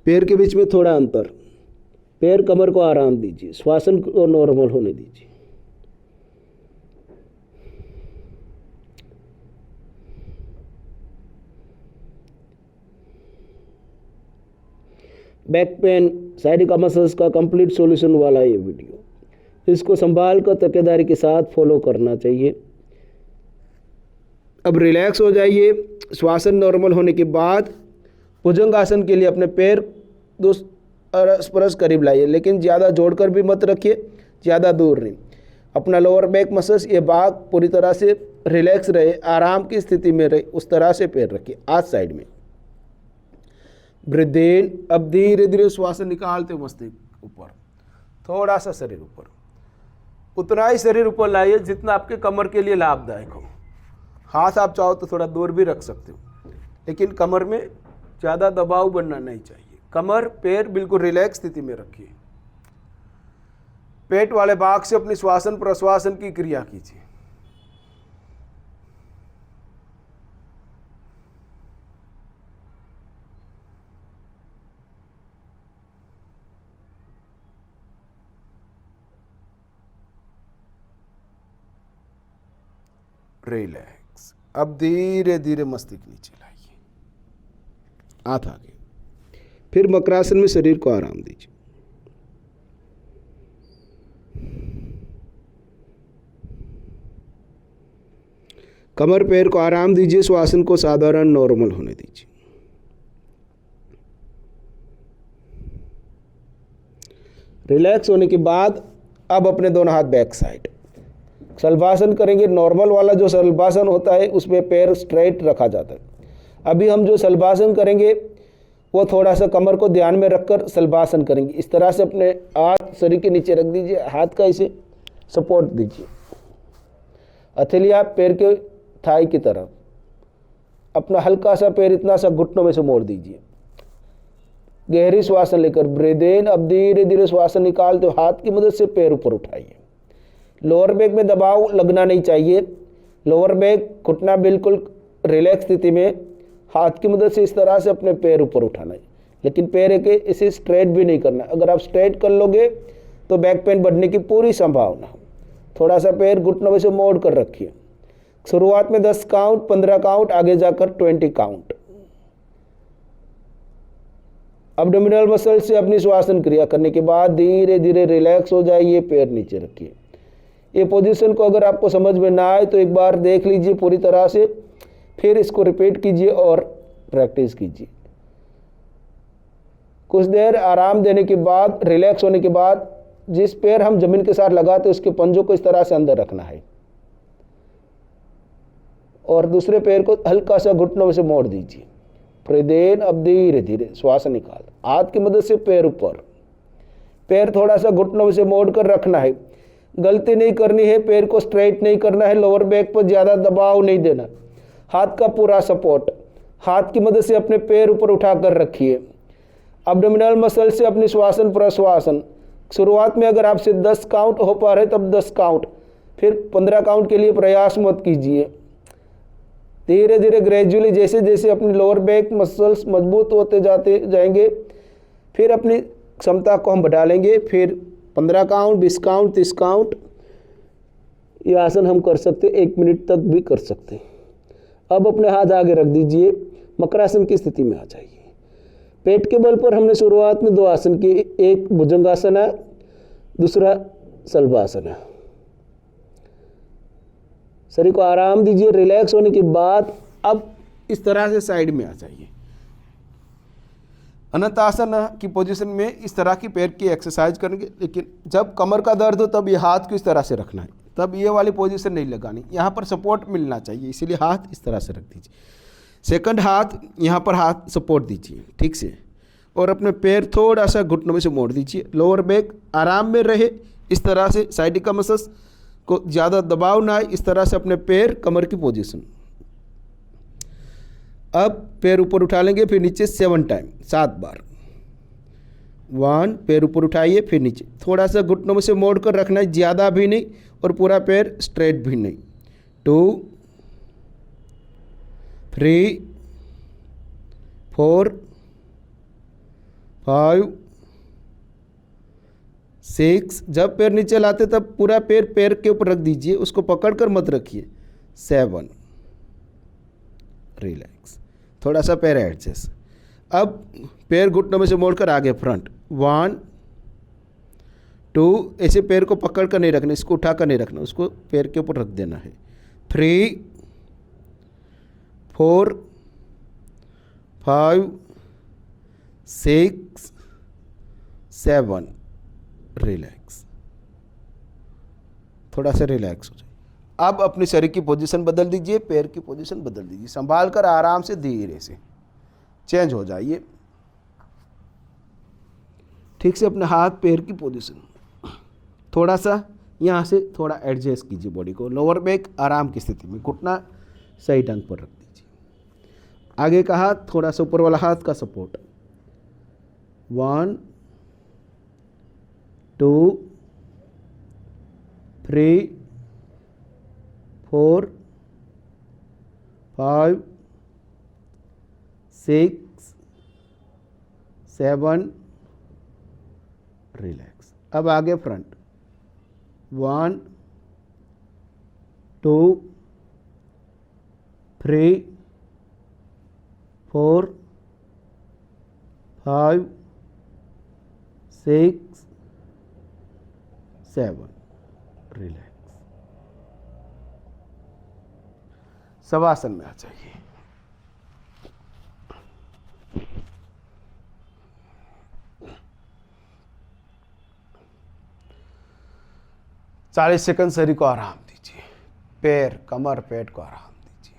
पैर के बीच में थोड़ा अंतर, पैर कमर को आराम दीजिए, श्वासन को नॉर्मल होने दीजिए। बैक पेन, साइड का मसल्स का कंप्लीट सॉल्यूशन वाला ये वीडियो, इसको संभाल कर तकेदारी के साथ फॉलो करना चाहिए। अब रिलैक्स हो जाइए। श्वासन नॉर्मल होने के बाद भुजंग आसन के लिए अपने पैर दो स्पर्श करीब लाइए, लेकिन ज़्यादा जोड़कर भी मत रखिए, ज़्यादा दूर नहीं। अपना लोअर बैक मसल्स, ये भाग पूरी तरह से रिलैक्स रहे, आराम की स्थिति में रहे, उस तरह से पैर रखिए आज साइड में। ब्रीथ इन। अब धीरे धीरे श्वास निकालते हुए मस्तिष्क ऊपर, थोड़ा सा शरीर ऊपर, उतना ही शरीर ऊपर लाइए जितना आपके कमर के लिए लाभदायक हो। हाथ आप चाहो तो थोड़ा दूर भी रख सकते हो, लेकिन कमर में ज़्यादा दबाव बनना नहीं चाहिए। कमर पैर बिल्कुल रिलैक्स स्थिति में रखिए। पेट वाले भाग से अपनी श्वासन प्रश्वासन की क्रिया कीजिए। रिलैक्स। अब धीरे धीरे मस्तिष्क नीचे लाइए, हाथ आगे, फिर मकरासन में शरीर को आराम दीजिए। कमर पैर को आराम दीजिए, श्वासन को साधारण नॉर्मल होने दीजिए। रिलैक्स होने के बाद अब अपने दोनों हाथ बैक साइड शलभासन करेंगे। नॉर्मल वाला जो शलभासन होता है उसमें पैर स्ट्रेट रखा जाता है। अभी हम जो शलभासन करेंगे वो थोड़ा सा कमर को ध्यान में रखकर शलभासन करेंगे। इस तरह से अपने हाथ शरीर के नीचे रख दीजिए, हाथ का इसे सपोर्ट दीजिए, हथेली आप पैर के थाई की तरफ, अपना हल्का सा पैर इतना सा घुटनों में से मोड़ दीजिए। गहरी श्वास लेकर ब्रीथ इन। अब धीरे धीरे श्वास निकालते हो हाथ की मदद से पैर ऊपर उठाइए। लोअर बैक में दबाव लगना नहीं चाहिए। लोअर बैक घुटना बिल्कुल रिलैक्स स्थिति में, हाथ की मदद से इस तरह से अपने पैर ऊपर उठाना है, लेकिन पैर के इसे स्ट्रेट भी नहीं करना। अगर आप स्ट्रेट कर लोगे तो बैक पेन बढ़ने की पूरी संभावना। थोड़ा सा पैर घुटनों में से मोड़ कर रखिए। शुरुआत में 10 काउंट, 15 काउंट, आगे जाकर 20 काउंट। एब्डोमिनल मसल से अपनी श्वासन क्रिया करने के बाद धीरे धीरे रिलैक्स हो जाइए, पैर नीचे रखिए। ये पोजीशन को अगर आपको समझ में ना आए तो एक बार देख लीजिए पूरी तरह से, फिर इसको रिपीट कीजिए और प्रैक्टिस कीजिए। कुछ देर आराम देने के बाद, रिलैक्स होने के बाद, जिस पैर हम जमीन के साथ लगाते उसके पंजों को इस तरह से अंदर रखना है और दूसरे पैर को हल्का सा घुटनों में से मोड़ दीजिए। ब्रीथ इन। अब धीरे धीरे श्वास निकाल, हाथ की मदद से पैर ऊपर, पैर थोड़ा सा घुटनों में से मोड़ कर रखना है। गलती नहीं करनी है, पैर को स्ट्रेट नहीं करना है, लोअर बैक पर ज़्यादा दबाव नहीं देना, हाथ का पूरा सपोर्ट। हाथ की मदद से अपने पैर ऊपर उठा कर रखिए। एब्डोमिनल मसल से अपनी श्वासन प्रश्वासन। शुरुआत में अगर आपसे 10 काउंट हो पा रहे तब 10 काउंट, फिर 15 काउंट के लिए प्रयास मत कीजिए। धीरे धीरे ग्रेजुअली जैसे जैसे अपनी लोअर बैक मसल्स मजबूत होते जाते जाएंगे, फिर अपनी क्षमता को हम बढ़ा लेंगे। फिर 15 काउंट, 20 काउंट, 30 काउंट ये आसन हम कर सकते, 1 मिनट तक भी कर सकते हैं। अब अपने हाथ आगे रख दीजिए, मकरासन की स्थिति में आ जाइए। पेट के बल पर हमने शुरुआत में 2 आसन किए, एक भुजंगासन है, दूसरा शलभासन है। शरीर को आराम दीजिए। रिलैक्स होने के बाद अब इस तरह से साइड में आ जाइए। अनंत आसन की पोजीशन में इस तरह की पैर की एक्सरसाइज करेंगे, लेकिन जब कमर का दर्द हो तब ये हाथ को इस तरह से रखना है, तब ये वाली पोजीशन नहीं लगानी। यहाँ पर सपोर्ट मिलना चाहिए, इसीलिए हाथ इस तरह से रख दीजिए। सेकंड हाथ यहाँ पर हाथ सपोर्ट दीजिए ठीक से, और अपने पैर थोड़ा सा घुटनों में से मोड़ दीजिए। लोअर बैक आराम में रहे, इस तरह से साइडिका मसल्स को ज़्यादा दबाव ना आए, इस तरह से अपने पैर कमर की पोजीशन। अब पैर ऊपर उठा लेंगे, फिर नीचे 7 टाइम, 7 बार। 1, पैर ऊपर उठाइए, फिर नीचे थोड़ा सा घुटनों में से मोड़ कर रखना है, ज़्यादा भी नहीं और पूरा पैर स्ट्रेट भी नहीं। 2, 3, 4, 5, 6। जब पैर नीचे लाते तब पूरा पैर पैर के ऊपर रख दीजिए, उसको पकड़कर मत रखिए। 7, रिलैक्स, थोड़ा सा पैर एडजस्ट। अब पैर घुटनों में से मोड़कर आगे फ्रंट। 1, 2, ऐसे पैर को पकड़ कर नहीं रखना, इसको उठा कर नहीं रखना, उसको पैर के ऊपर रख देना है। 3, 4, 5, 6, 7, रिलैक्स, थोड़ा सा रिलैक्स हो जाए। अब अपने शरीर की पोजीशन बदल दीजिए, पैर की पोजीशन बदल दीजिए, संभाल कर आराम से धीरे से चेंज हो जाइए। ठीक से अपने हाथ पैर की पोजीशन थोड़ा सा यहाँ से थोड़ा एडजस्ट कीजिए बॉडी को। लोअर बैक आराम की स्थिति में, घुटना सही ढंग पर रख दीजिए। आगे का हाथ थोड़ा सा ऊपर वाला हाथ का सपोर्ट। 1, 2, 3, 4, 5, 6, 7, रिलैक्स। अब आगे फ्रंट। 1, 2, 3, 4, 5, 6, 7, रिलैक्स। शवासन में आ जाइए। चालीस सेकंड शरीर को आराम दीजिए, पैर कमर पेट को आराम दीजिए।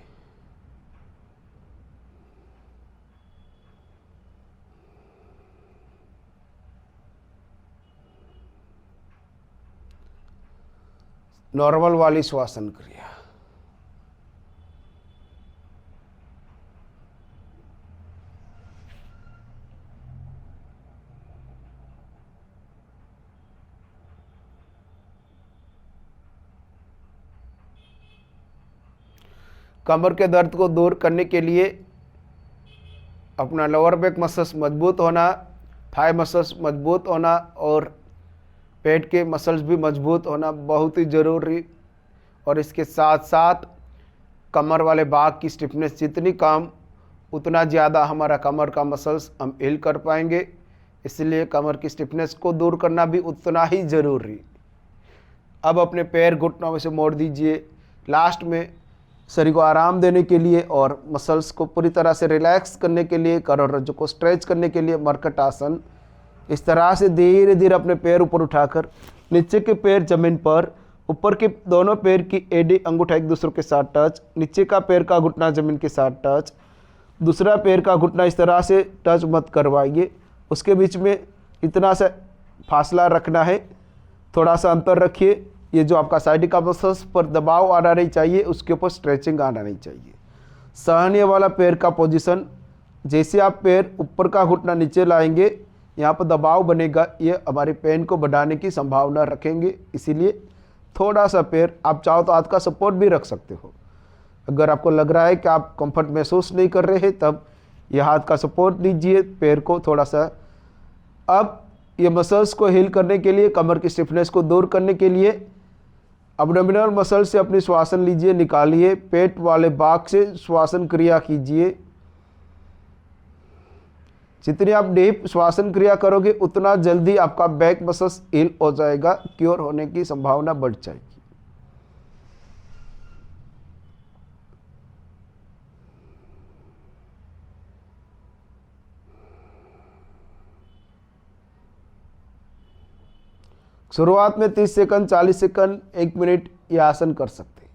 नॉर्मल वाली श्वासन क्रिया। कमर के दर्द को दूर करने के लिए अपना लोअर बैक मसल्स मजबूत होना, थाई मसल्स मजबूत होना और पेट के मसल्स भी मजबूत होना बहुत ही ज़रूरी। और इसके साथ साथ कमर वाले भाग की स्टिफनेस जितनी कम उतना ज़्यादा हमारा कमर का मसल्स हम हिल कर पाएंगे, इसलिए कमर की स्टिफनेस को दूर करना भी उतना ही ज़रूरी। अब अपने पैर घुटनों में से मोड़ दीजिए। लास्ट में शरीर को आराम देने के लिए और मसल्स को पूरी तरह से रिलैक्स करने के लिए, करोड़रज्जु को स्ट्रेच करने के लिए मरकट आसन। इस तरह से धीरे धीरे अपने पैर ऊपर उठाकर नीचे के पैर जमीन पर, ऊपर के दोनों पैर की एडी अंगूठा एक दूसरे के साथ टच, नीचे का पैर का घुटना जमीन के साथ टच, दूसरा पैर का घुटना इस तरह से टच मत करवाइए, उसके बीच में इतना सा फासला रखना है, थोड़ा सा अंतर रखिए। ये जो आपका साइडिका मसल्स पर दबाव आना नहीं चाहिए, उसके ऊपर स्ट्रेचिंग आना नहीं चाहिए। सहनीय वाला पैर का पोजीशन, जैसे आप पैर ऊपर का घुटना नीचे लाएंगे यहाँ पर दबाव बनेगा, ये हमारी पेन को बढ़ाने की संभावना रखेंगे। इसीलिए थोड़ा सा पैर, आप चाहो तो हाथ का सपोर्ट भी रख सकते हो। अगर आपको लग रहा है कि आप कंफर्ट महसूस नहीं कर रहे हैं तब यह हाथ का सपोर्ट दीजिए पैर को थोड़ा सा। अब ये मसल्स को हील करने के लिए, कमर की स्टिफनेस को दूर करने के लिए एब्डोमिनल मसल से अपनी श्वासन लीजिए, निकालिए, पेट वाले भाग से श्वासन क्रिया कीजिए। जितनी आप डीप श्वासन क्रिया करोगे उतना जल्दी आपका बैक मसल्स हील हो जाएगा, क्योर होने की संभावना बढ़ जाएगी। शुरुआत में 30 सेकंड, 40 सेकंड, 1 मिनट ये आसन कर सकते हैं।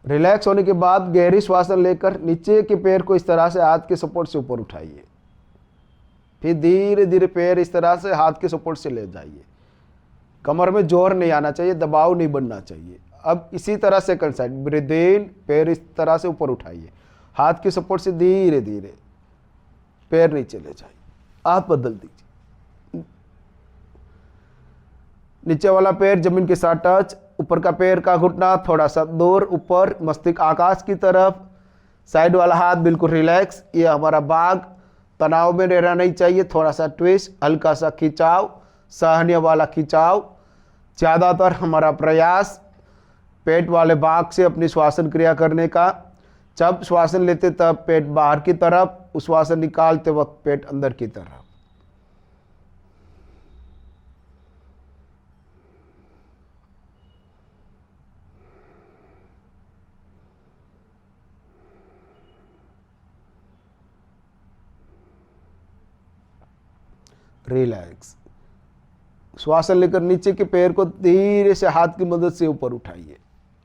रिलैक्स होने के बाद गहरी श्वासन लेकर नीचे के पैर को इस तरह से हाथ के सपोर्ट से ऊपर उठाइए, फिर धीरे धीरे पैर इस तरह से हाथ के सपोर्ट से ले जाइए। कमर में जोर नहीं आना चाहिए, दबाव नहीं बनना चाहिए। अब इसी तरह सेकंड साइड, ब्रीथ इन, पैर इस तरह से ऊपर उठाइए, हाथ के सपोर्ट से धीरे धीरे पैर नीचे ले जाइए, हाथ बदल दीजिए। नीचे वाला पैर जमीन के साथ टच, ऊपर का पैर का घुटना थोड़ा सा दूर ऊपर, मस्तिष्क आकाश की तरफ, साइड वाला हाथ बिल्कुल रिलैक्स। ये हमारा भाग तनाव में रहना नहीं चाहिए, थोड़ा सा ट्विस्ट, हल्का सा खिंचाव, सहनीय वाला खिंचाव। ज़्यादातर हमारा प्रयास पेट वाले भाग से अपनी श्वासन क्रिया करने का। जब श्वासन लेते तब पेट बाहर की तरफ, उश्वासन निकालते वक्त पेट अंदर की तरफ। रिलैक्स। श्वासन लेकर नीचे के पैर को धीरे से हाथ की मदद से ऊपर उठाइए,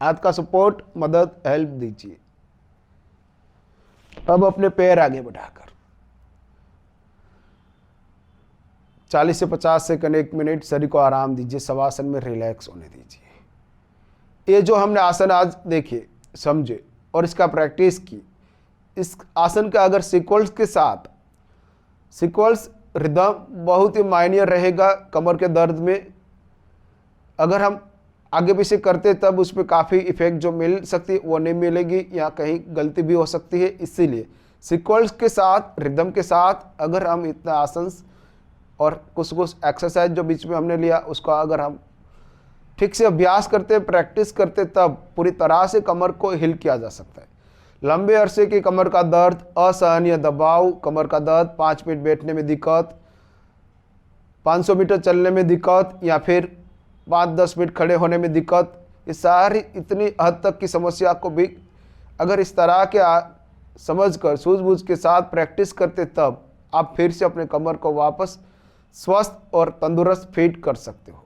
हाथ का सपोर्ट, मदद, हेल्प दीजिए। अब अपने पैर आगे बढ़ाकर 40 से 50 सेकंड, 1 मिनट शरीर को आराम दीजिए, शवासन में रिलैक्स होने दीजिए। ये जो हमने आसन आज देखे, समझे और इसका प्रैक्टिस की, इस आसन का अगर सीक्वेंस के साथ, सीक्वेंस रिदम बहुत ही मायने रहेगा कमर के दर्द में। अगर हम आगे पीछे करते तब उसमें काफ़ी इफेक्ट जो मिल सकती है वो नहीं मिलेगी, या कहीं गलती भी हो सकती है। इसीलिए सीक्वेंस के साथ, रिदम के साथ अगर हम इतना आसन और कुछ एक्सरसाइज जो बीच में हमने लिया उसका अगर हम ठीक से अभ्यास करते, प्रैक्टिस करते, तब पूरी तरह से कमर को हिल किया जा सकता है। लंबे अरसे की कमर का दर्द, असहनीय दबाव, कमर का दर्द, 5 मिनट बैठने में दिक्कत, 500 मीटर चलने में दिक्कत, या फिर 5-10 मिनट खड़े होने में दिक्कत, ये सारी इतनी हद तक की समस्या को भी अगर इस तरह के समझकर सूझबूझ के साथ प्रैक्टिस करते तब आप फिर से अपने कमर को वापस स्वस्थ और तंदुरुस्त फिट कर सकते हो,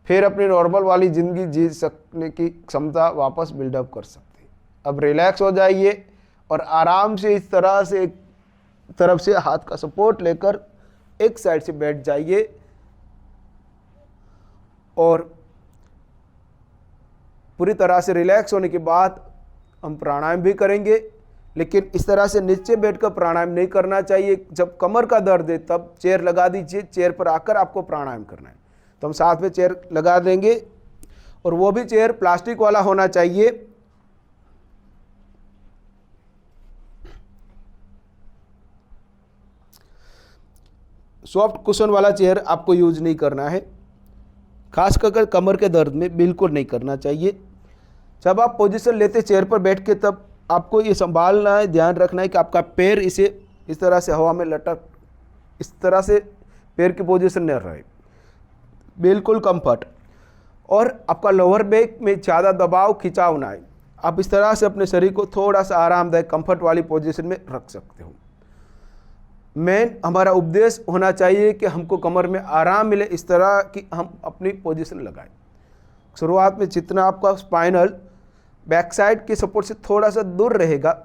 फिर अपनी नॉर्मल वाली ज़िंदगी जी सकने की क्षमता वापस बिल्डअप कर सकते हैं। अब रिलैक्स हो जाइए और आराम से इस तरह से एक तरफ से हाथ का सपोर्ट लेकर एक साइड से बैठ जाइए और पूरी तरह से रिलैक्स होने के बाद हम प्राणायाम भी करेंगे। लेकिन इस तरह से नीचे बैठकर प्राणायाम नहीं करना चाहिए। जब कमर का दर्द है तब चेयर लगा दीजिए, चेयर पर आकर आपको प्राणायाम करना है। तो हम साथ में चेयर लगा देंगे और वो भी चेयर प्लास्टिक वाला होना चाहिए। सॉफ्ट कुशन वाला चेयर आपको यूज नहीं करना है, खास कर कमर के दर्द में बिल्कुल नहीं करना चाहिए। जब आप पोजीशन लेते चेयर पर बैठ के, तब आपको ये संभालना है, ध्यान रखना है कि आपका पैर इसे इस तरह से हवा में लटक, इस तरह से पैर की पोजीशन न रहे, बिल्कुल कंफर्ट। और आपका लोअर बैक में ज़्यादा दबाव खिंचाव ना है। आप इस तरह से अपने शरीर को थोड़ा सा आरामदायक कंफर्ट वाली पोजीशन में रख सकते हो। मेन हमारा उपदेश होना चाहिए कि हमको कमर में आराम मिले, इस तरह की हम अपनी पोजीशन लगाएं। शुरुआत में जितना आपका स्पाइनल बैक साइड के सपोर्ट से थोड़ा सा दूर रहेगा,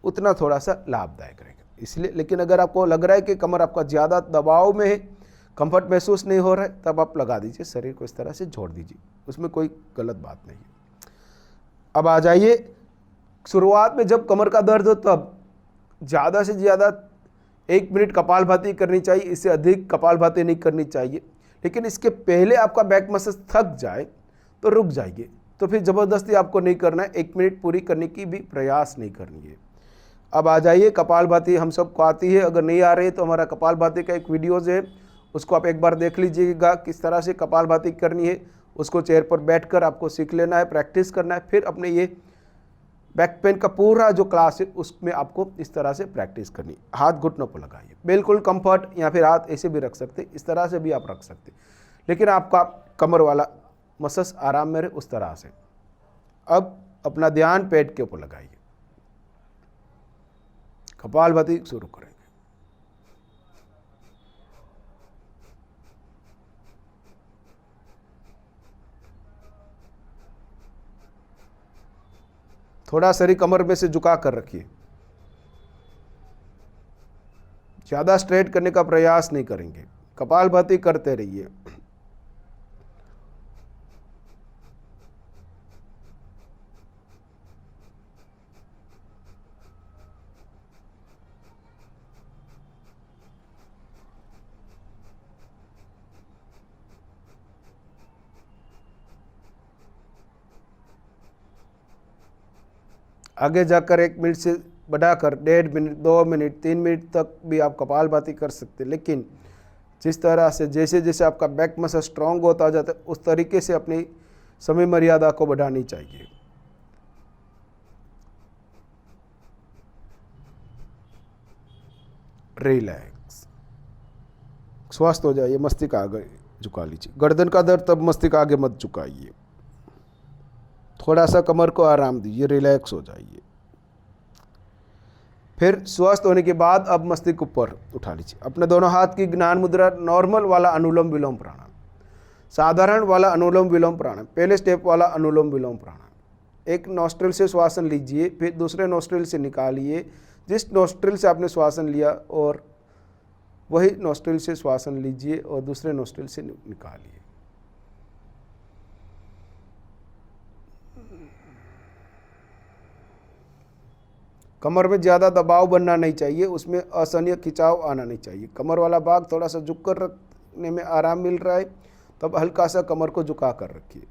उतना थोड़ा सा लाभदायक रहेगा। इसलिए, लेकिन अगर आपको लग रहा है कि कमर आपका ज़्यादा दबाव में है, कंफर्ट महसूस नहीं हो रहा है, तब आप लगा दीजिए, शरीर को इस तरह से जोड़ दीजिए, उसमें कोई गलत बात नहीं है। अब आ जाइए, शुरुआत में जब कमर का दर्द हो तब ज़्यादा से ज़्यादा 1 मिनट कपालभाति करनी चाहिए, इससे अधिक कपालभाति नहीं करनी चाहिए। लेकिन इसके पहले आपका बैक मसल थक जाए तो रुक जाइए, तो फिर ज़बरदस्ती आपको नहीं करना है, 1 मिनट पूरी करने की भी प्रयास नहीं करनी है। अब आ जाइए, कपालभाति हम सबको आती है, अगर नहीं आ रही है तो हमारा कपालभाति का एक वीडियोज़ है, उसको आप एक बार देख लीजिएगा, किस तरह से कपालभाति करनी है। उसको चेयर पर बैठकर आपको सीख लेना है, प्रैक्टिस करना है, फिर अपने ये बैक पेन का पूरा जो क्लास है उसमें आपको इस तरह से प्रैक्टिस करनी। हाथ घुटनों पर लगाइए, बिल्कुल कंफर्ट, या फिर हाथ ऐसे भी रख सकते, इस तरह से भी आप रख सकते, लेकिन आपका कमर वाला मसल्स आराम में रहे उस तरह से। अब अपना ध्यान पेट के ऊपर लगाइए, कपालभाति शुरू करेंगे। थोड़ा शरीर कमर में से झुका कर रखिए, ज़्यादा स्ट्रेट करने का प्रयास नहीं करेंगे, कपालभाति करते रहिए। आगे जाकर 1 मिनट से बढ़ाकर 1.5 मिनट, 2 मिनट, 3 मिनट तक भी आप कपालभाति कर सकते हैं। लेकिन जिस तरह से जैसे जैसे आपका बैक मसल स्ट्रांग होता जाता है, उस तरीके से अपनी समय मर्यादा को बढ़ानी चाहिए। रिलैक्स, स्वस्थ हो जाइए, मस्तिष्क आगे झुका लीजिए। गर्दन का दर्द, तब मस्तिष्क आगे मत झुकाइए, थोड़ा सा कमर को आराम दीजिए, रिलैक्स हो जाइए। फिर स्वस्थ होने के बाद अब मस्तिष्क ऊपर उठा लीजिए। अपने दोनों हाथ की ज्ञान मुद्रा, नॉर्मल वाला अनुलोम विलोम प्राणायाम, साधारण वाला अनुलोम विलोम प्राणायाम, पहले स्टेप वाला अनुलोम विलोम प्राणायाम। एक नॉस्ट्रिल से श्वासन लीजिए, फिर दूसरे नॉस्ट्रिल से निकालिए। जिस नॉस्ट्रिल से आपने श्वासन लिया और वही नॉस्ट्रिल से श्वासन लीजिए और दूसरे नॉस्ट्रिल से निकालिए। कमर में ज़्यादा दबाव बनना नहीं चाहिए, उसमें असहनीय खिंचाव आना नहीं चाहिए। कमर वाला भाग थोड़ा सा झुक कर रखने में आराम मिल रहा है, तब हल्का सा कमर को झुका कर रखिए।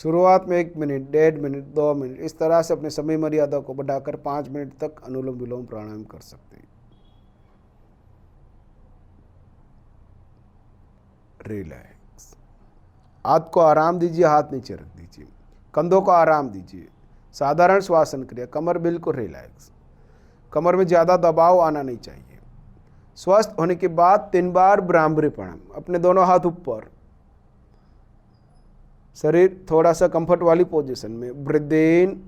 शुरुआत में 1 मिनट, 1.5 मिनट, 2 मिनट, इस तरह से अपने समय मर्यादा को बढ़ाकर 5 मिनट तक अनुलोम विलोम प्राणायाम कर सकते हैं। रिलैक्स, हाथ को आराम दीजिए, हाथ नीचे रख दीजिए, कंधों को आराम दीजिए। साधारण श्वासन क्रिया, कमर बिल्कुल रिलैक्स, कमर में ज़्यादा दबाव आना नहीं चाहिए। स्वस्थ होने के बाद 3 बार ब्राह्मरी प्राणायाम, अपने दोनों हाथ ऊपर, शरीर थोड़ा सा कंफर्ट वाली पोजीशन में, breathe in,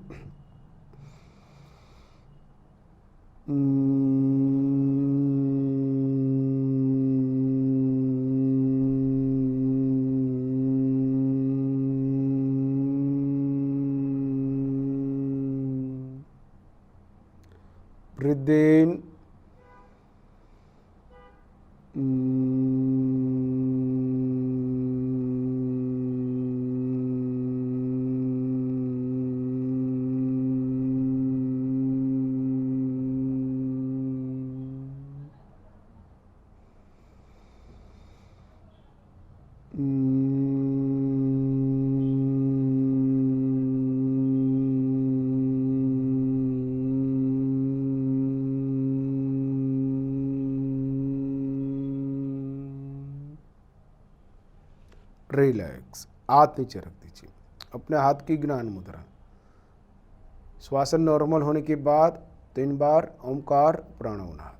breathe in, relax, हाथ नीचे रख दीजिए, अपने हाथ की ज्ञान मुद्रा। श्वासन नॉर्मल होने के बाद 3 बार ओमकार प्राणानाद।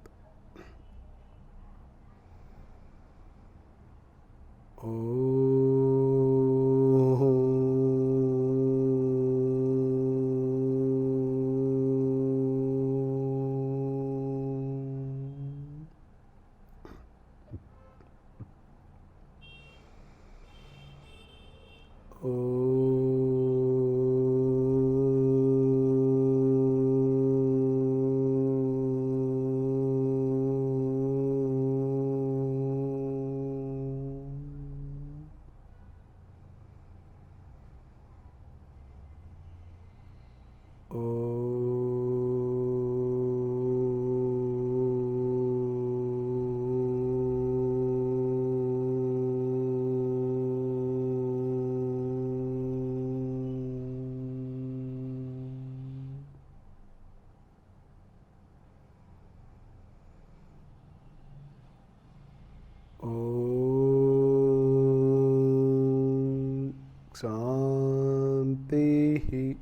शांति ही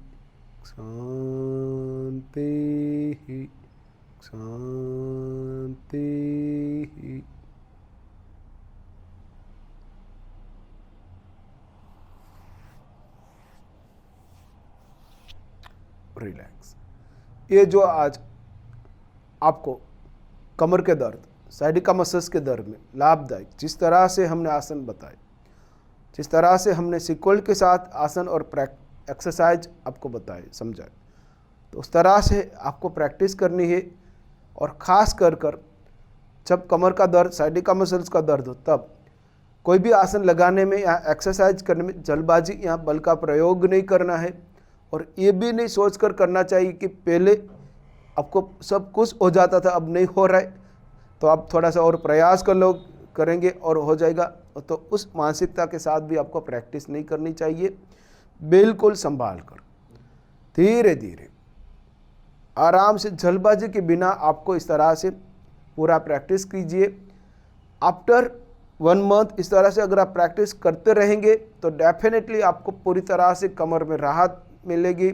शांति ही शांति ही। रिलैक्स। ये जो आज आपको कमर के दर्द, साइडिका मसल्स के दर्द में लाभदायक जिस तरह से हमने आसन बताए, जिस तरह से हमने सीक्वल के साथ आसन और एक्सरसाइज आपको बताए, समझाए, तो उस तरह से आपको प्रैक्टिस करनी है। और ख़ास कर जब कमर का दर्द, साइडिका मसल्स का दर्द हो, तब कोई भी आसन लगाने में या एक्सरसाइज करने में जल्दबाजी या बल का प्रयोग नहीं करना है। और ये भी नहीं सोचकर करना चाहिए कि पहले आपको सब कुछ हो जाता था, अब नहीं हो रहा है, तो आप थोड़ा सा और प्रयास करेंगे और हो जाएगा। तो उस मानसिकता के साथ भी आपको प्रैक्टिस नहीं करनी चाहिए। बिल्कुल संभाल कर, धीरे धीरे, आराम से, जल्दबाजी के बिना आपको इस तरह से पूरा प्रैक्टिस कीजिए। आफ्टर 1 मंथ इस तरह से अगर आप प्रैक्टिस करते रहेंगे तो डेफिनेटली आपको पूरी तरह से कमर में राहत मिलेगी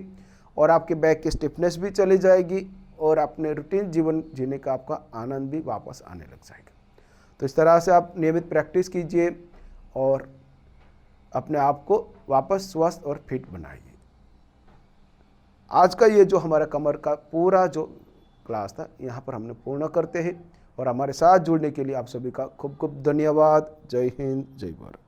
और आपके बैक की स्टिफनेस भी चली जाएगी और अपने रूटीन जीवन जीने का आपका आनंद भी वापस आने लग जाएगा। तो इस तरह से आप नियमित प्रैक्टिस कीजिए और अपने आप को वापस स्वस्थ और फिट बनाइए। आज का ये जो हमारा कमर का पूरा जो क्लास था, यहाँ पर हमने पूर्ण करते हैं। और हमारे साथ जुड़ने के लिए आप सभी का खूब खूब धन्यवाद। जय हिंद, जय भारत।